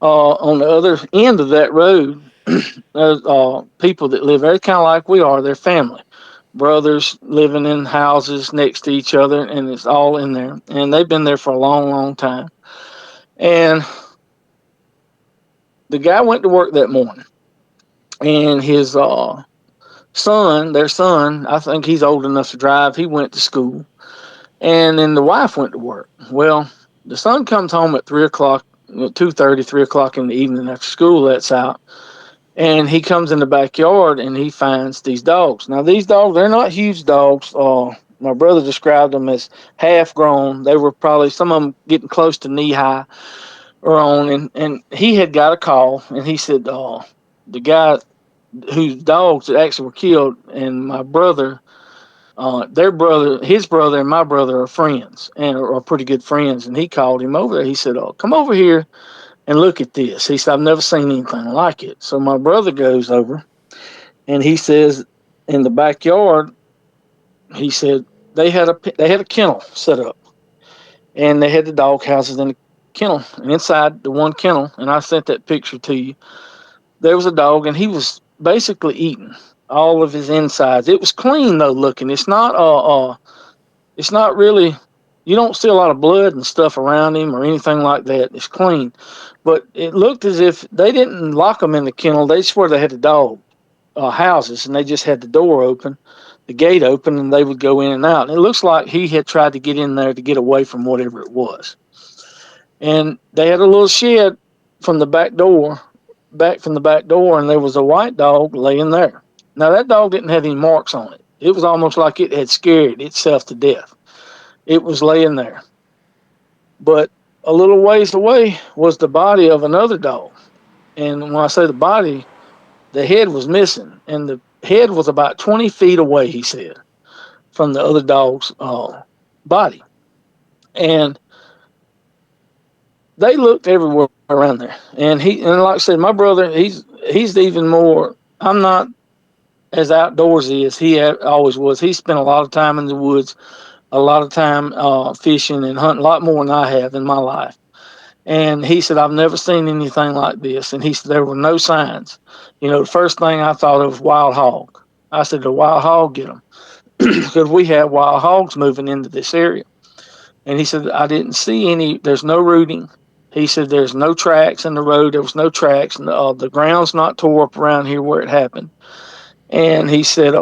on the other end of that road, there's people that live there, kind of like we are. They're family, brothers living in houses next to each other, and it's all in there. And they've been there for a long, long time. And the guy went to work that morning, and his their son, I think he's old enough to drive. He went to school, and then the wife went to work. Well, the son comes home at 3:00, 2:30, 3:00 in the evening after school lets out, and he comes in the backyard and he finds these dogs. Now, these dogs, they're not huge dogs. My brother described them as half grown. They were probably some of them getting close to knee high or on, and he had got a call, and he said, the guy whose dogs actually were killed, and my brother, his brother and my brother are friends and are pretty good friends. And he called him over there. He said, come over here and look at this. He said, I've never seen anything like it. So my brother goes over, and he says, in the backyard, he said they had a kennel set up, and they had the dog houses in the kennel. And inside the one kennel, and I sent that picture to you, there was a dog, and he was basically eating all of his insides. It was clean though looking. It's not really, you don't see a lot of blood and stuff around him or anything like that. It's clean, but it looked as if they didn't lock them in the kennel. They swear they had the dog houses, and they just had the door open, the gate open, and they would go in and out. And it looks like he had tried to get in there to get away from whatever it was. And they had a little shed from the back door, and there was a white dog laying there. Now, that dog didn't have any marks on it. It was almost like it had scared itself to death. It was laying there. But a little ways away was the body of another dog. And when I say the body, the head was missing. And the head was about 20 feet away, he said, from the other dog's body. And they looked everywhere around there. And like I said, my brother, he's even more, I'm not as outdoorsy as he always was. He spent a lot of time in the woods, a lot of time fishing and hunting, a lot more than I have in my life. And he said, I've never seen anything like this. And he said, there were no signs. The first thing I thought of was wild hog. I said, the wild hog get them. Because we have wild hogs moving into this area. And he said, I didn't see any, there's no rooting. He said, there's no tracks in the road. There was no tracks. The ground's not tore up around here where it happened. And he said,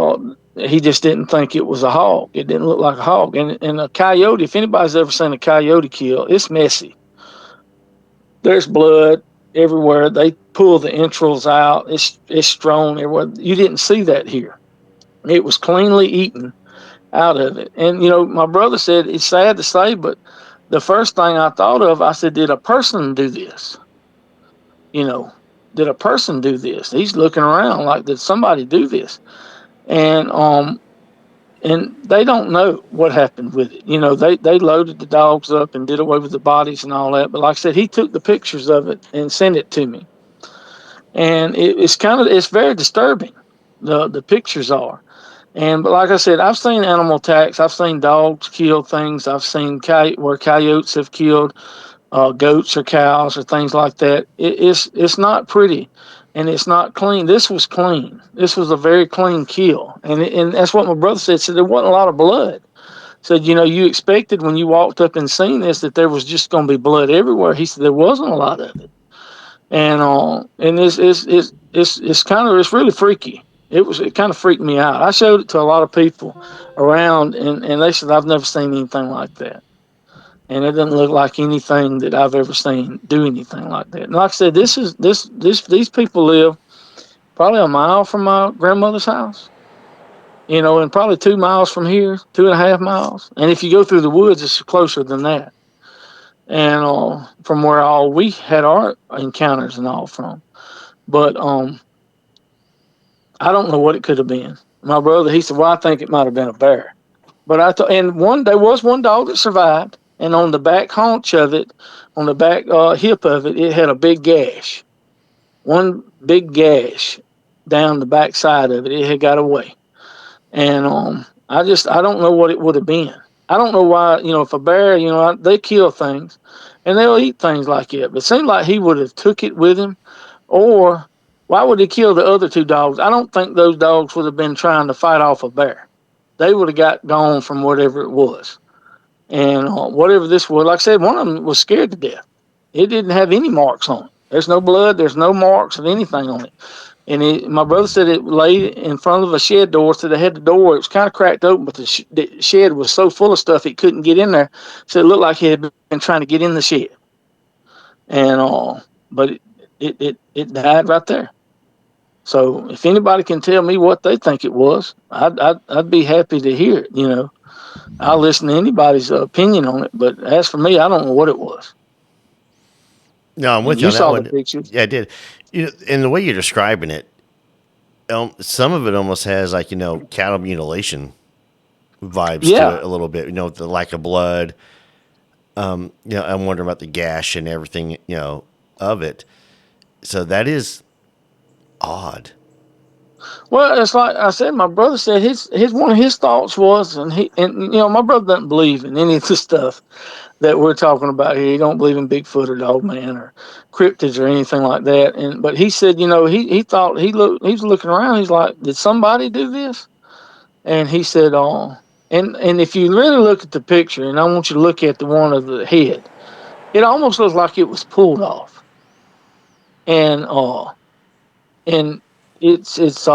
he just didn't think it was a hog. It didn't look like a hog. And a coyote, if anybody's ever seen a coyote kill, it's messy. There's blood everywhere. They pull the entrails out. It's strewn everywhere. You didn't see that here. It was cleanly eaten out of it. And, my brother said, it's sad to say, but the first thing I thought of, I said, did a person do this? Did a person do this? He's looking around like, did somebody do this? And they don't know what happened with it. They loaded the dogs up and did away with the bodies and all that. But like I said, he took the pictures of it and sent it to me. And it's very disturbing. The pictures are. But like I said, I've seen animal attacks. I've seen dogs kill things. I've seen where coyotes have killed goats or cows or things like that. It's not pretty, and it's not clean. This was clean. This was a very clean kill, and that's what my brother said. Said there wasn't a lot of blood. Said you expected when you walked up and seen this that there was just going to be blood everywhere. He said there wasn't a lot of it, and it's really freaky. It kind of freaked me out. I showed it to a lot of people around, and they said I've never seen anything like that. And it doesn't look like anything that I've ever seen do anything like that. And like I said, these people live probably a mile from my grandmother's house, and probably 2 miles from here, 2.5 miles. And if you go through the woods, it's closer than that. And from where we had our encounters and all from. But I don't know what it could have been. My brother, he said, well, I think it might have been a bear. But there was one dog that survived. And on the back haunch of it, on the back hip of it, it had a big gash. One big gash down the back side of it. It had got away. And I don't know what it would have been. I don't know why, if a bear, they kill things and they'll eat things like it. But it seemed like he would have took it with him. Or why would he kill the other two dogs? I don't think those dogs would have been trying to fight off a bear. They would have got gone from whatever it was. And whatever this was, like I said, one of them was scared to death. It didn't have any marks on it. There's no blood. There's no marks of anything on it. And my brother said it lay in front of a shed door. So they had the door. It was kind of cracked open, but the shed was so full of stuff it couldn't get in there. So it looked like he had been trying to get in the shed. And but it died right there. So if anybody can tell me what they think it was, I'd be happy to hear it. You know, I'll listen to anybody's opinion on it. But as for me, I don't know what it was. No, I'm with And you you on that saw one. the pictures. Yeah, I did. You know, and the way you're describing it, some of it almost has like, cattle mutilation vibes to Yeah. it a little bit. With the lack of blood. I'm wondering about the gash and everything, of it. So that is odd. Well, it's like I said. My brother said his one of his thoughts was, and my brother doesn't believe in any of the stuff that we're talking about here. He don't believe in Bigfoot or Dogman or cryptids or anything like that. But he said, he thought he was looking around. He's like, did somebody do this? And he said, oh, and if you really look at the picture, and I want you to look at the one of the head, it almost looks like it was pulled off. And it's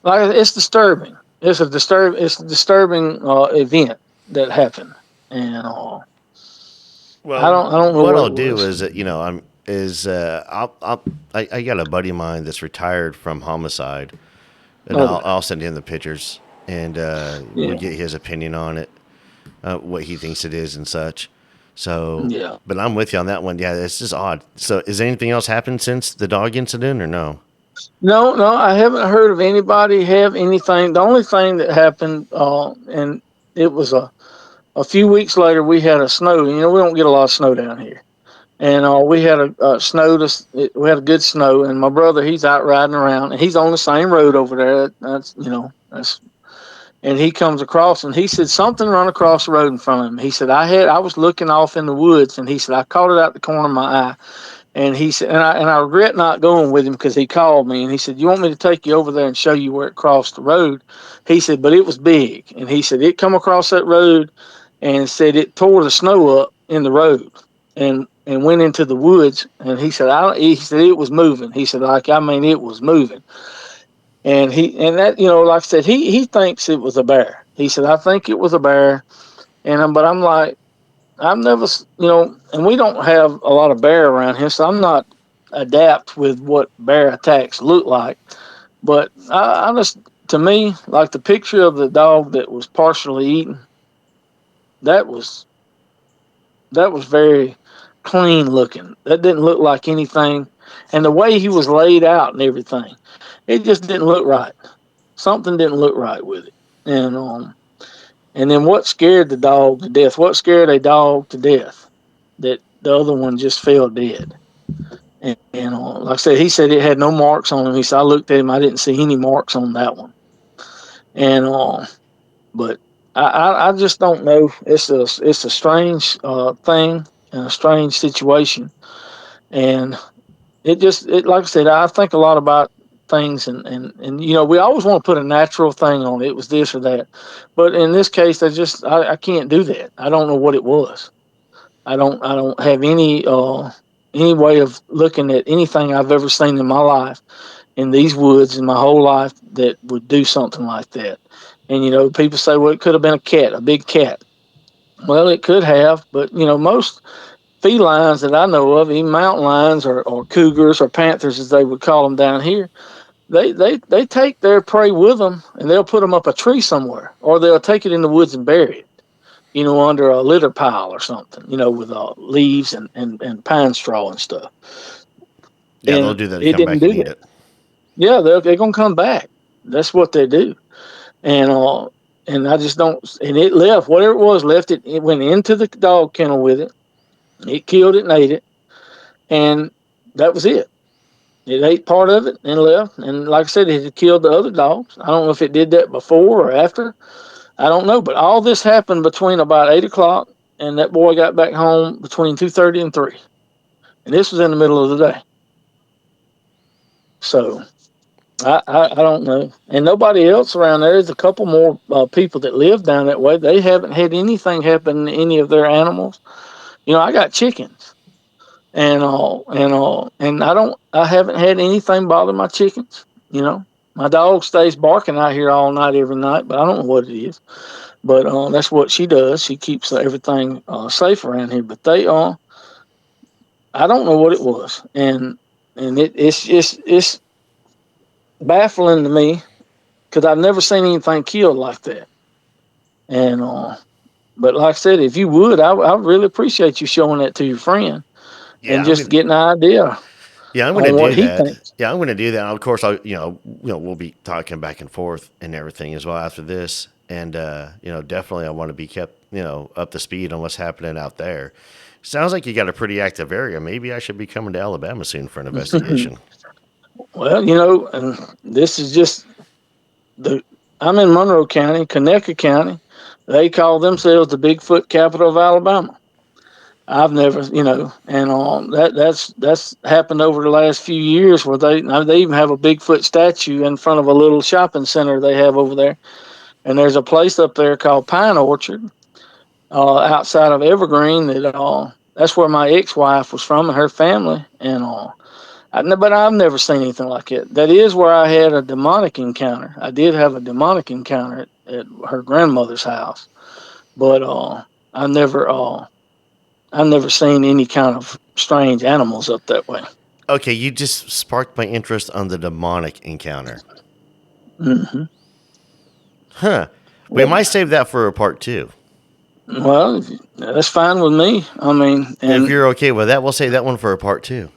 like it's disturbing. It's a disturbing event that happened. And Well, I don't know what what I'll it do was. is that I got a buddy of mine that's retired from homicide, and Okay. I'll send him the pictures, and we'll Yeah. get his opinion on it, what he thinks it is and such. So, Yeah. but I'm with you on that one. Yeah, it's just odd. So, is anything else happened since the dog incident, or no? No, I haven't heard of anybody have anything. The only thing that happened, and it was a few weeks later, we had a snow. We don't get a lot of snow down here. And we had a snow. We had a good snow, and my brother, he's out riding around, and he's on the same road over there. That's. And he comes across, and he said something run across the road in front of him. He said I was looking off in the woods, and he said I caught it out the corner of my eye. And he said, and I regret not going with him because he called me and he said, "You want me to take you over there and show you where it crossed the road?" He said, "But it was big." And he said it come across that road, and said it tore the snow up in the road, and went into the woods. And he said, he said it was moving. He said, it was moving. And like I said, he thinks it was a bear. He said, "I think it was a bear." But I'm like, I've never, and we don't have a lot of bear around here, so I'm not adept with what bear attacks look like. But I just, to me, like the picture of the dog that was partially eaten, that was very clean looking. That didn't look like anything, and the way he was laid out and everything, it just didn't look right. Something didn't look right with it, and then what scared the dog to death? What scared a dog to death? That the other one just fell dead. And like I said, he said it had no marks on him. He said, I looked at him, I didn't see any marks on that one. But I just don't know. It's a strange thing and a strange situation. And it like I said, I think a lot about things, and we always want to put a natural thing on it. It was this or that, but in this case, I can't do that. I don't know what it was. I don't have any way of looking at anything I've ever seen in my life in these woods in my whole life that would do something like that. And people say, well, it could have been a cat, a big cat. Well, it could have, but most felines that I know of, even mountain lions or cougars or panthers as they would call them down here, they take their prey with them and they'll put them up a tree somewhere, or they'll take it in the woods and bury it, under a litter pile or something, with leaves and pine straw and stuff. Yeah, And they'll do that to it come didn't back and do eat that. it. Yeah, they're going to come back. That's what they do. And I just don't. And it left whatever it was, left it. It went into the dog kennel with it. It killed it and ate it, and that was it. It ate part of it and left. And like I said, it had killed the other dogs. I don't know if it did that before or after. I don't know. But all this happened between about 8 o'clock, and that boy got back home between 2:30 and 3. And this was in the middle of the day. So I don't know. And nobody else around there. There's a couple more people that live down that way. They haven't had anything happen to any of their animals. I got chickens. and I haven't had anything bother my chickens. You know, my dog stays barking out here all night every night, but I don't know what it is. But that's what she does. She keeps everything safe around here. But I don't know what it was, and it's baffling to me because I've never seen anything killed like that. And but like I said, if you would, I really appreciate you showing that to your friend and Yeah, just getting an idea I'm gonna on what do he that. thinks. Yeah, I'm gonna do that. Of course, we'll be talking back and forth and everything as well after this. And definitely, I want to be kept, up to speed on what's happening out there. Sounds like you got a pretty active area. Maybe I should be coming to Alabama soon for an investigation. Well, and this is just the. I'm in Monroe County, Conecuh County. They call themselves the Bigfoot capital of Alabama. I've never, and that's happened over the last few years where they even have a Bigfoot statue in front of a little shopping center they have over there, and there's a place up there called Pine Orchard, outside of Evergreen that's where my ex-wife was from and her family, and but I've never seen anything like it. That is where I had a demonic encounter. I did have a demonic encounter at her grandmother's house, but I never. I've never seen any kind of strange animals up that way. Okay, you just sparked my interest on the demonic encounter. Mm-hmm. Huh. We might save that for a part 2. Well, that's fine with me. I mean, and if you're okay with that, we'll save that one for a part 2.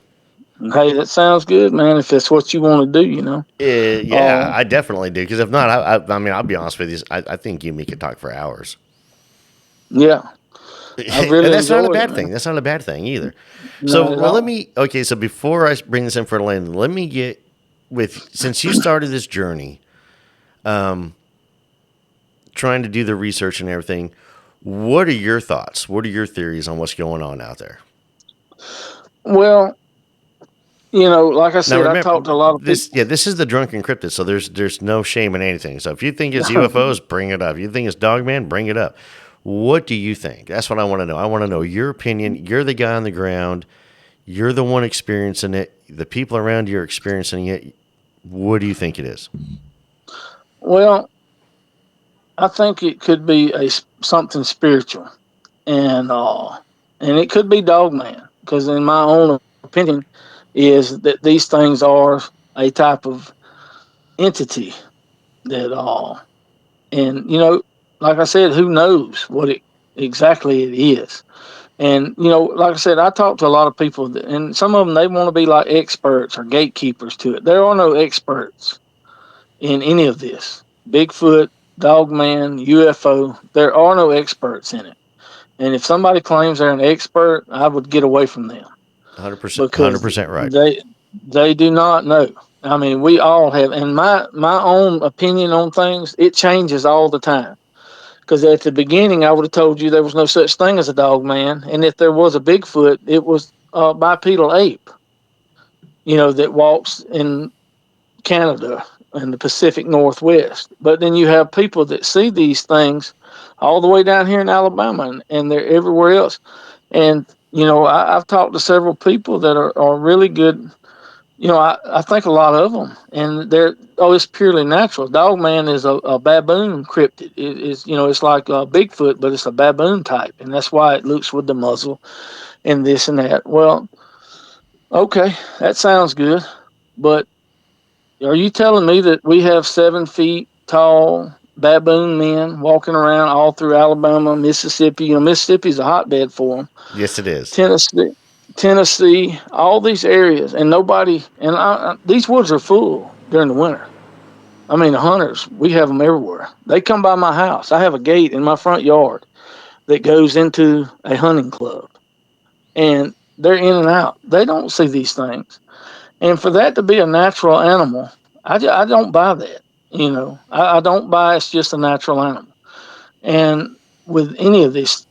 hey, that sounds good, man. If that's what you want to do, Yeah, I definitely do. Because if not, I mean, I'll be honest with you. I think you and me could talk for hours. Yeah. I really and that's not a enjoy bad it, thing. man. That's not a bad thing either. Not at all. So before I bring this in for Landon, let me get since you started this journey, trying to do the research and everything, what are your thoughts? What are your theories on what's going on out there? Well, like I said, Now, remember, I talked to a lot of people. this is the Drunken Cryptid, so there's no shame in anything. So if you think it's UFOs, bring it up. If you think it's Dogman, bring it up. What do you think? That's what I want to know. I want to know your opinion. You're the guy on the ground. You're the one experiencing it. The people around you are experiencing it. What do you think it is? Well, I think it could be something spiritual, and it could be Dogman, because in my own opinion, is that these things are a type of entity that and like I said, who knows what exactly it is. And like I said, I talked to a lot of people, and some of them, they want to be like experts or gatekeepers to it. There are no experts in any of this. Bigfoot, Dogman, UFO, there are no experts in it. And if somebody claims they're an expert, I would get away from them. 100%. Because 100% right. They do not know. I mean, we all have, and my own opinion on things, it changes all the time. Because at the beginning, I would have told you there was no such thing as a Dogman, and if there was a Bigfoot, it was a bipedal ape, that walks in Canada and the Pacific Northwest. But then you have people that see these things all the way down here in Alabama, and they're everywhere else. And I've talked to several people that are really good. I think a lot of them, and it's purely natural. Dogman is a baboon cryptid. It is, it's like a Bigfoot, but it's a baboon type, and that's why it looks with the muzzle and this and that. Well, okay, that sounds good, but are you telling me that we have 7 feet tall baboon men walking around all through Alabama, Mississippi? Mississippi's a hotbed for them. Yes, it is. Tennessee, all these areas, and nobody. And these woods are full during the winter. I mean, the hunters, we have them everywhere. They come by my house. I have a gate in my front yard that goes into a hunting club, and they're in and out. They don't see these things. And for that to be a natural animal, I don't buy that. I don't buy it's just a natural animal. And with any of these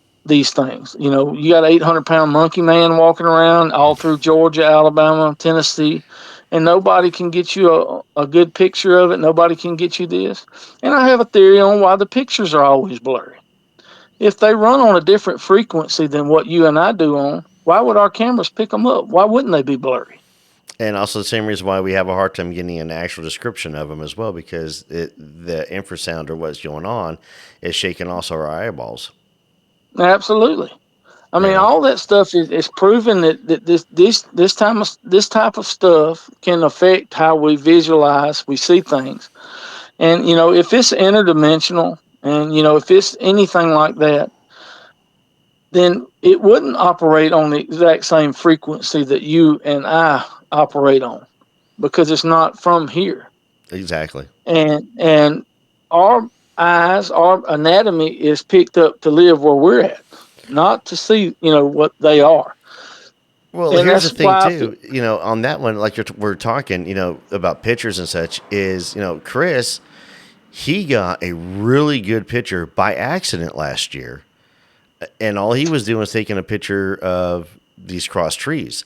things, you got an 800-pound monkey man walking around all through Georgia, Alabama, Tennessee, and nobody can get you a good picture of it. Nobody can get you this. And I have a theory on why the pictures are always blurry. If they run on a different frequency than what you and I do on, Why would our cameras pick them up? Why wouldn't they be blurry? And also the same reason why we have a hard time getting an actual description of them as well, because the infrasound or what's going on is shaking also our eyeballs. Absolutely. I mean, Yeah. all that stuff is proven that this type of stuff can affect how we visualize, we see things. And if it's interdimensional, and if it's anything like that, then it wouldn't operate on the exact same frequency that you and I operate on, because it's not from here. Exactly. And our eyes, our anatomy is picked up to live where we're at, not to see what they are. Well, And here's the that's thing why too. On that one, like we're talking, about pictures and such, is Chris, he got a really good picture by accident last year, and all he was doing was taking a picture of these cross trees.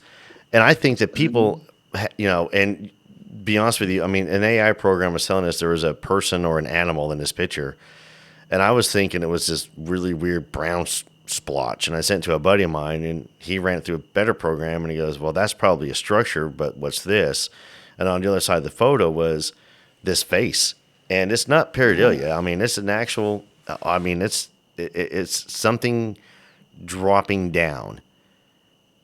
And I think that people, and be honest with you, I mean, an AI program was telling us there was a person or an animal in this picture, and I was thinking it was this really weird brown splotch. And I sent it to a buddy of mine, and he ran it through a better program, and he goes, "Well, that's probably a structure, but what's this?" And on the other side of the photo was this face, and it's not pareidolia. I mean, it's an actual. I mean, it's something dropping down,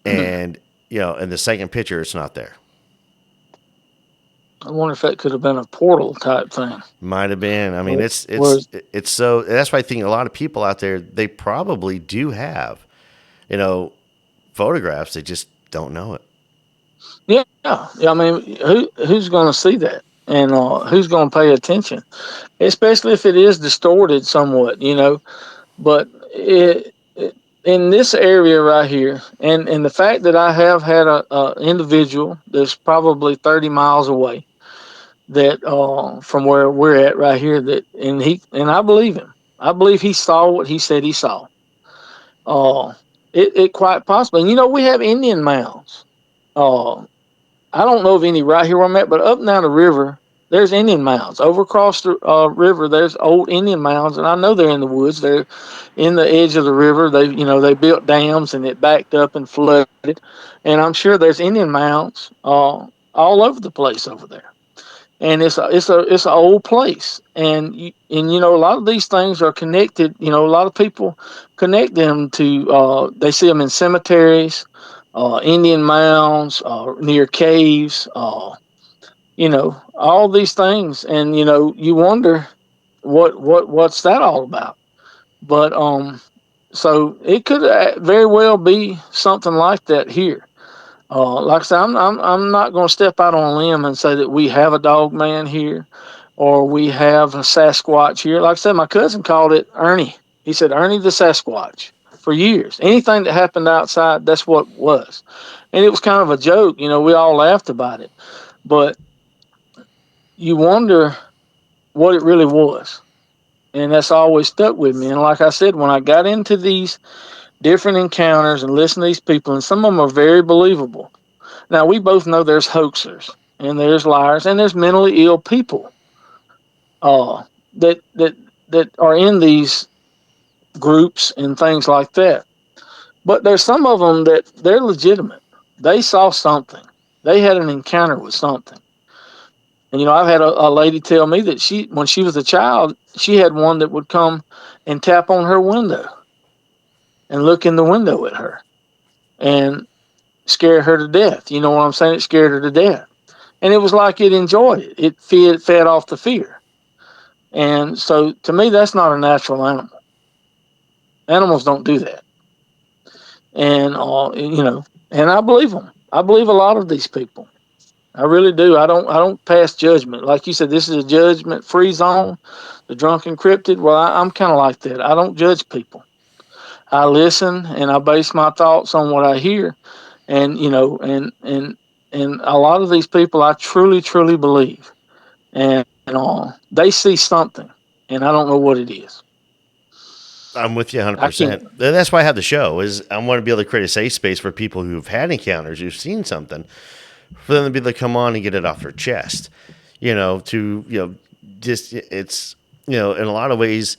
and in the second picture, it's not there. I wonder if that could have been a portal type thing. Might have been. I mean, Whereas- it's so. That's why I think a lot of people out there, they probably do have, photographs. They just don't know it. Yeah. I mean, who's going to see that, and who's going to pay attention, especially if it is distorted somewhat, But in this area right here, and the fact that I have had a individual that's probably 30 miles away, that from where we're at right here, and I believe him. I believe he saw what he said he saw. Uh, it quite possibly. And we have Indian mounds. Uh, I don't know of any right here where I'm at, but up and down the river, there's Indian mounds. Over across the river, there's old Indian mounds, and I know they're in the woods. They're in the edge of the river. They built dams, and it backed up and flooded. And I'm sure there's Indian mounds all over the place over there. And it's an old place, and a lot of these things are connected. A lot of people connect them to. They see them in cemeteries, Indian mounds, near caves, all these things, and you wonder what's that all about. But so it could very well be something like that here. Like I said, I'm not going to step out on a limb and say that we have a dog man here, or we have a Sasquatch here. Like I said, my cousin called it Ernie. He said Ernie the Sasquatch for years. Anything that happened outside, that's what it was. And it was kind of a joke. We all laughed about it. But you wonder what it really was. And that's always stuck with me. And like I said, when I got into these different encounters and listened to these people, and some of them are very believable. Now, we both know there's hoaxers, and there's liars, and there's mentally ill people that are in these groups and things like that. But there's some of them that they're legitimate. They saw something. They had an encounter with something. And I've had a lady tell me that when she was a child, she had one that would come and tap on her window and look in the window at her and scare her to death. You know what I'm saying? It scared her to death. And it was like it enjoyed it. It fed off the fear. And so to me, that's not a natural animal. Animals don't do that. And, and I believe them. I believe a lot of these people. I really do. I don't pass judgment. Like you said, this is a judgment-free zone, the Drunken Cryptid. Well, I'm kind of like that. I don't judge people. I listen, and I base my thoughts on what I hear. And, and a lot of these people I truly, truly believe. And they see something, and I don't know what it is. I'm with you I 100%. can't. That's why I have the show. Is I want to be able to create a safe space for people who've had encounters, who've seen something, for them to be able to come on and get it off their chest. Just it's in a lot of ways,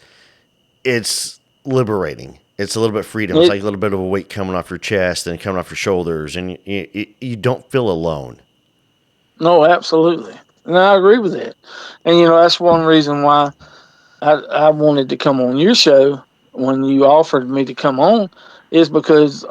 it's liberating. It's a little bit freedom. It's like a little bit of a weight coming off your chest and coming off your shoulders, and you don't feel alone. No, absolutely. And I agree with that. And, that's one reason why I wanted to come on your show when you offered me to come on, is because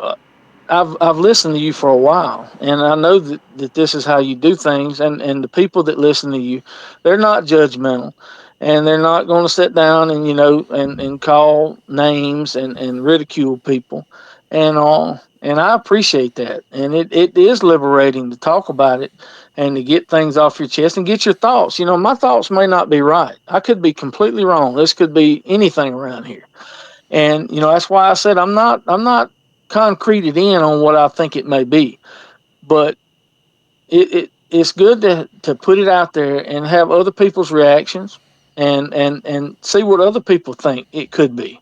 I've listened to you for a while, and I know that this is how you do things, and the people that listen to you, they're not judgmental, and they're not going to sit down and and call names and ridicule people, and I appreciate that, and it is liberating to talk about it and to get things off your chest and get your thoughts. My thoughts may not be right. I could be completely wrong. This could be anything around here. And that's why I said I'm not concreted in on what I think it may be, but it's good to put it out there and have other people's reactions and see what other people think it could be.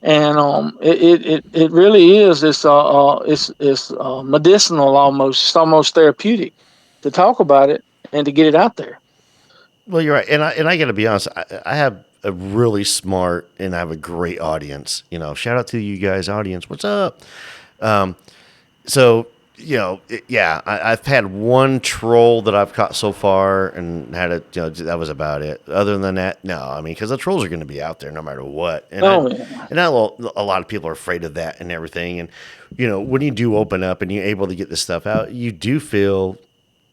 And it really is it's medicinal almost. It's almost therapeutic to talk about it and to get it out there. Well, you're right, and I got to be honest. I have a really smart and I have a great audience. Shout out to you guys, audience. What's up? So I've had one troll that I've caught so far, and had it. That was about it. Other than that, no. I mean, because the trolls are going to be out there no matter what. And a lot of people are afraid of that and everything. And when you do open up and you're able to get this stuff out, you do feel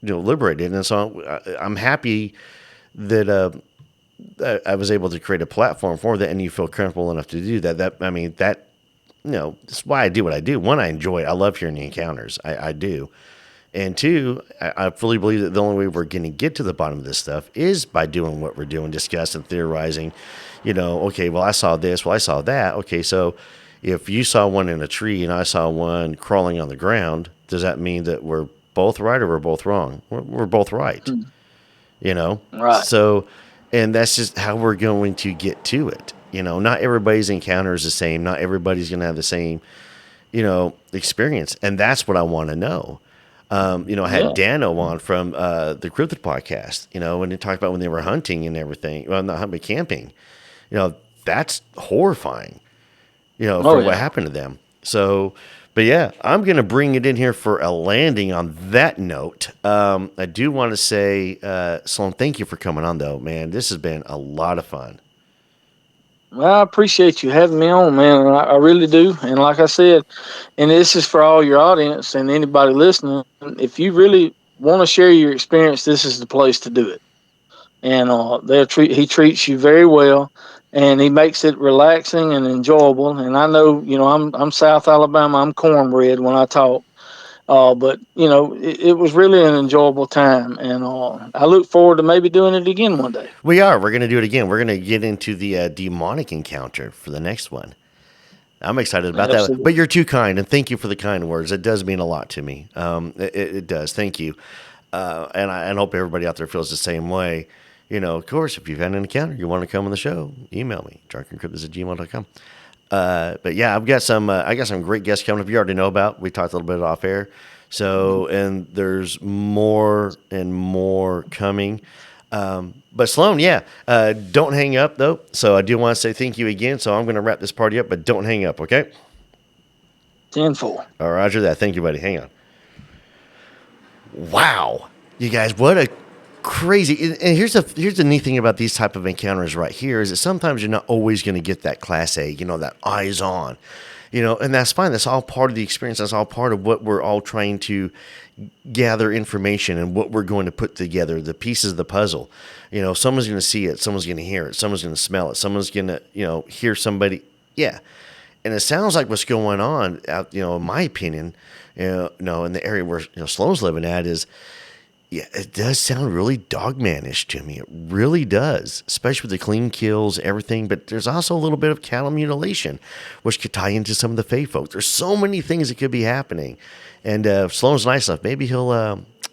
liberated. And so I'm happy that I was able to create a platform for that, and you feel comfortable enough to do that. That's why I do what I do. One, I enjoy it. I love hearing the encounters. I do. And two, I fully believe that the only way we're going to get to the bottom of this stuff is by doing what we're doing, discussing, theorizing. Okay, well, I saw this. Well, I saw that. Okay, so if you saw one in a tree and I saw one crawling on the ground, does that mean that we're both right or we're both wrong? We're both right. Right. So, and that's just how we're going to get to it. Not everybody's encounter is the same. Not everybody's going to have the same, experience. And that's what I want to know. I had Dano on from the Cryptid podcast, and they talked about when they were hunting and everything. Well, not hunting, but camping. That's horrifying, for what happened to them. So, but yeah, I'm going to bring it in here for a landing on that note. I do want to say, Sloan, thank you for coming on, though, man. This has been a lot of fun. Well, I appreciate you having me on, man. I really do. And like I said, and this is for all your audience and anybody listening, if you really want to share your experience, this is the place to do it. And he treats you very well, and he makes it relaxing and enjoyable. And I know, I'm South Alabama. I'm cornbread when I talk. But it was really an enjoyable time, and I look forward to maybe doing it again one day. We're going to do it again. We're going to get into the demonic encounter for the next one. I'm excited about that. But you're too kind, and thank you for the kind words. It does mean a lot to me. It does. Thank you. And I hope everybody out there feels the same way. Of course, if you've had an encounter, you want to come on the show, email me, drunkencryptids@gmail.com. But yeah, I got some great guests coming up. You already know about. We talked a little bit off air. So, and there's more and more coming. But Sloan, don't hang up though. So I do want to say thank you again. So I'm going to wrap this party up, but don't hang up. Okay. 10-4. All right, roger that. Thank you, buddy. Hang on. Wow. You guys, what a crazy. And here's the neat thing about these type of encounters right here is that sometimes you're not always going to get that class A, that eyes on, and that's fine. That's all part of the experience. That's all part of what we're all trying to gather information and what we're going to put together, the pieces of the puzzle. Someone's going to see it. Someone's going to hear it. Someone's going to smell it. Someone's going to, hear somebody. Yeah. And it sounds like what's going on out, in my opinion, in the area where Sloan's living at is, it does sound really dogmanish to me. It really does, especially with the clean kills, everything. But there's also a little bit of cattle mutilation, which could tie into some of the Fae folks. There's so many things that could be happening. And if Sloan's nice enough, maybe he'll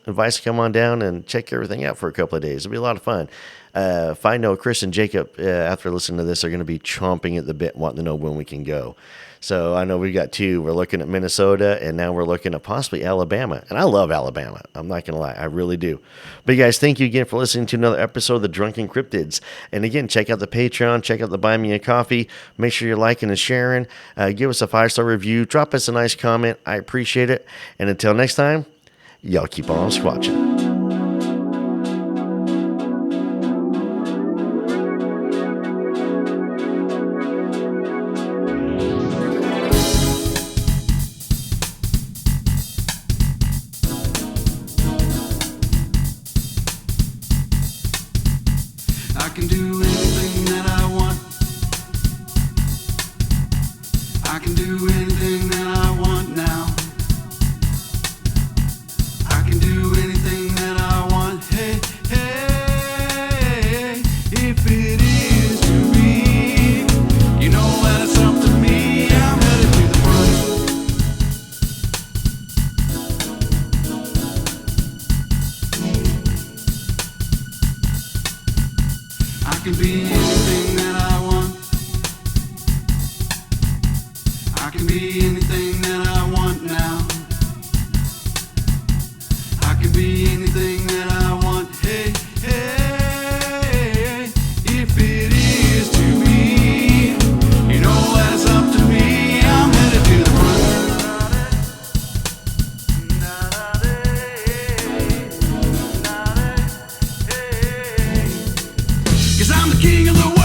invite us to come on down and check everything out for a couple of days. It'll be a lot of fun. If I know Chris and Jacob, after listening to this, are going to be chomping at the bit, wanting to know when we can go. So I know we got two. We're looking at Minnesota, and now we're looking at possibly Alabama. And I love Alabama. I'm not going to lie. I really do. But you guys, thank you again for listening to another episode of the Drunken Cryptids. And again, check out the Patreon. Check out the Buy Me a Coffee. Make sure you're liking and sharing. Give us a 5-star review. Drop us a nice comment. I appreciate it. And until next time, y'all keep on squatching. I can do anything that I want. I can do anything that I want now. I can do anything that I want. Hey, hey, if it is to be, you know that it's up to me. I'm headed to the front. I can be anything that I want. I can be anything that I want now. I can be anything that I want. Hey, hey, if it is to be, you know that it's up to me. I'm headed to the front. 'Cause I'm the king of the world.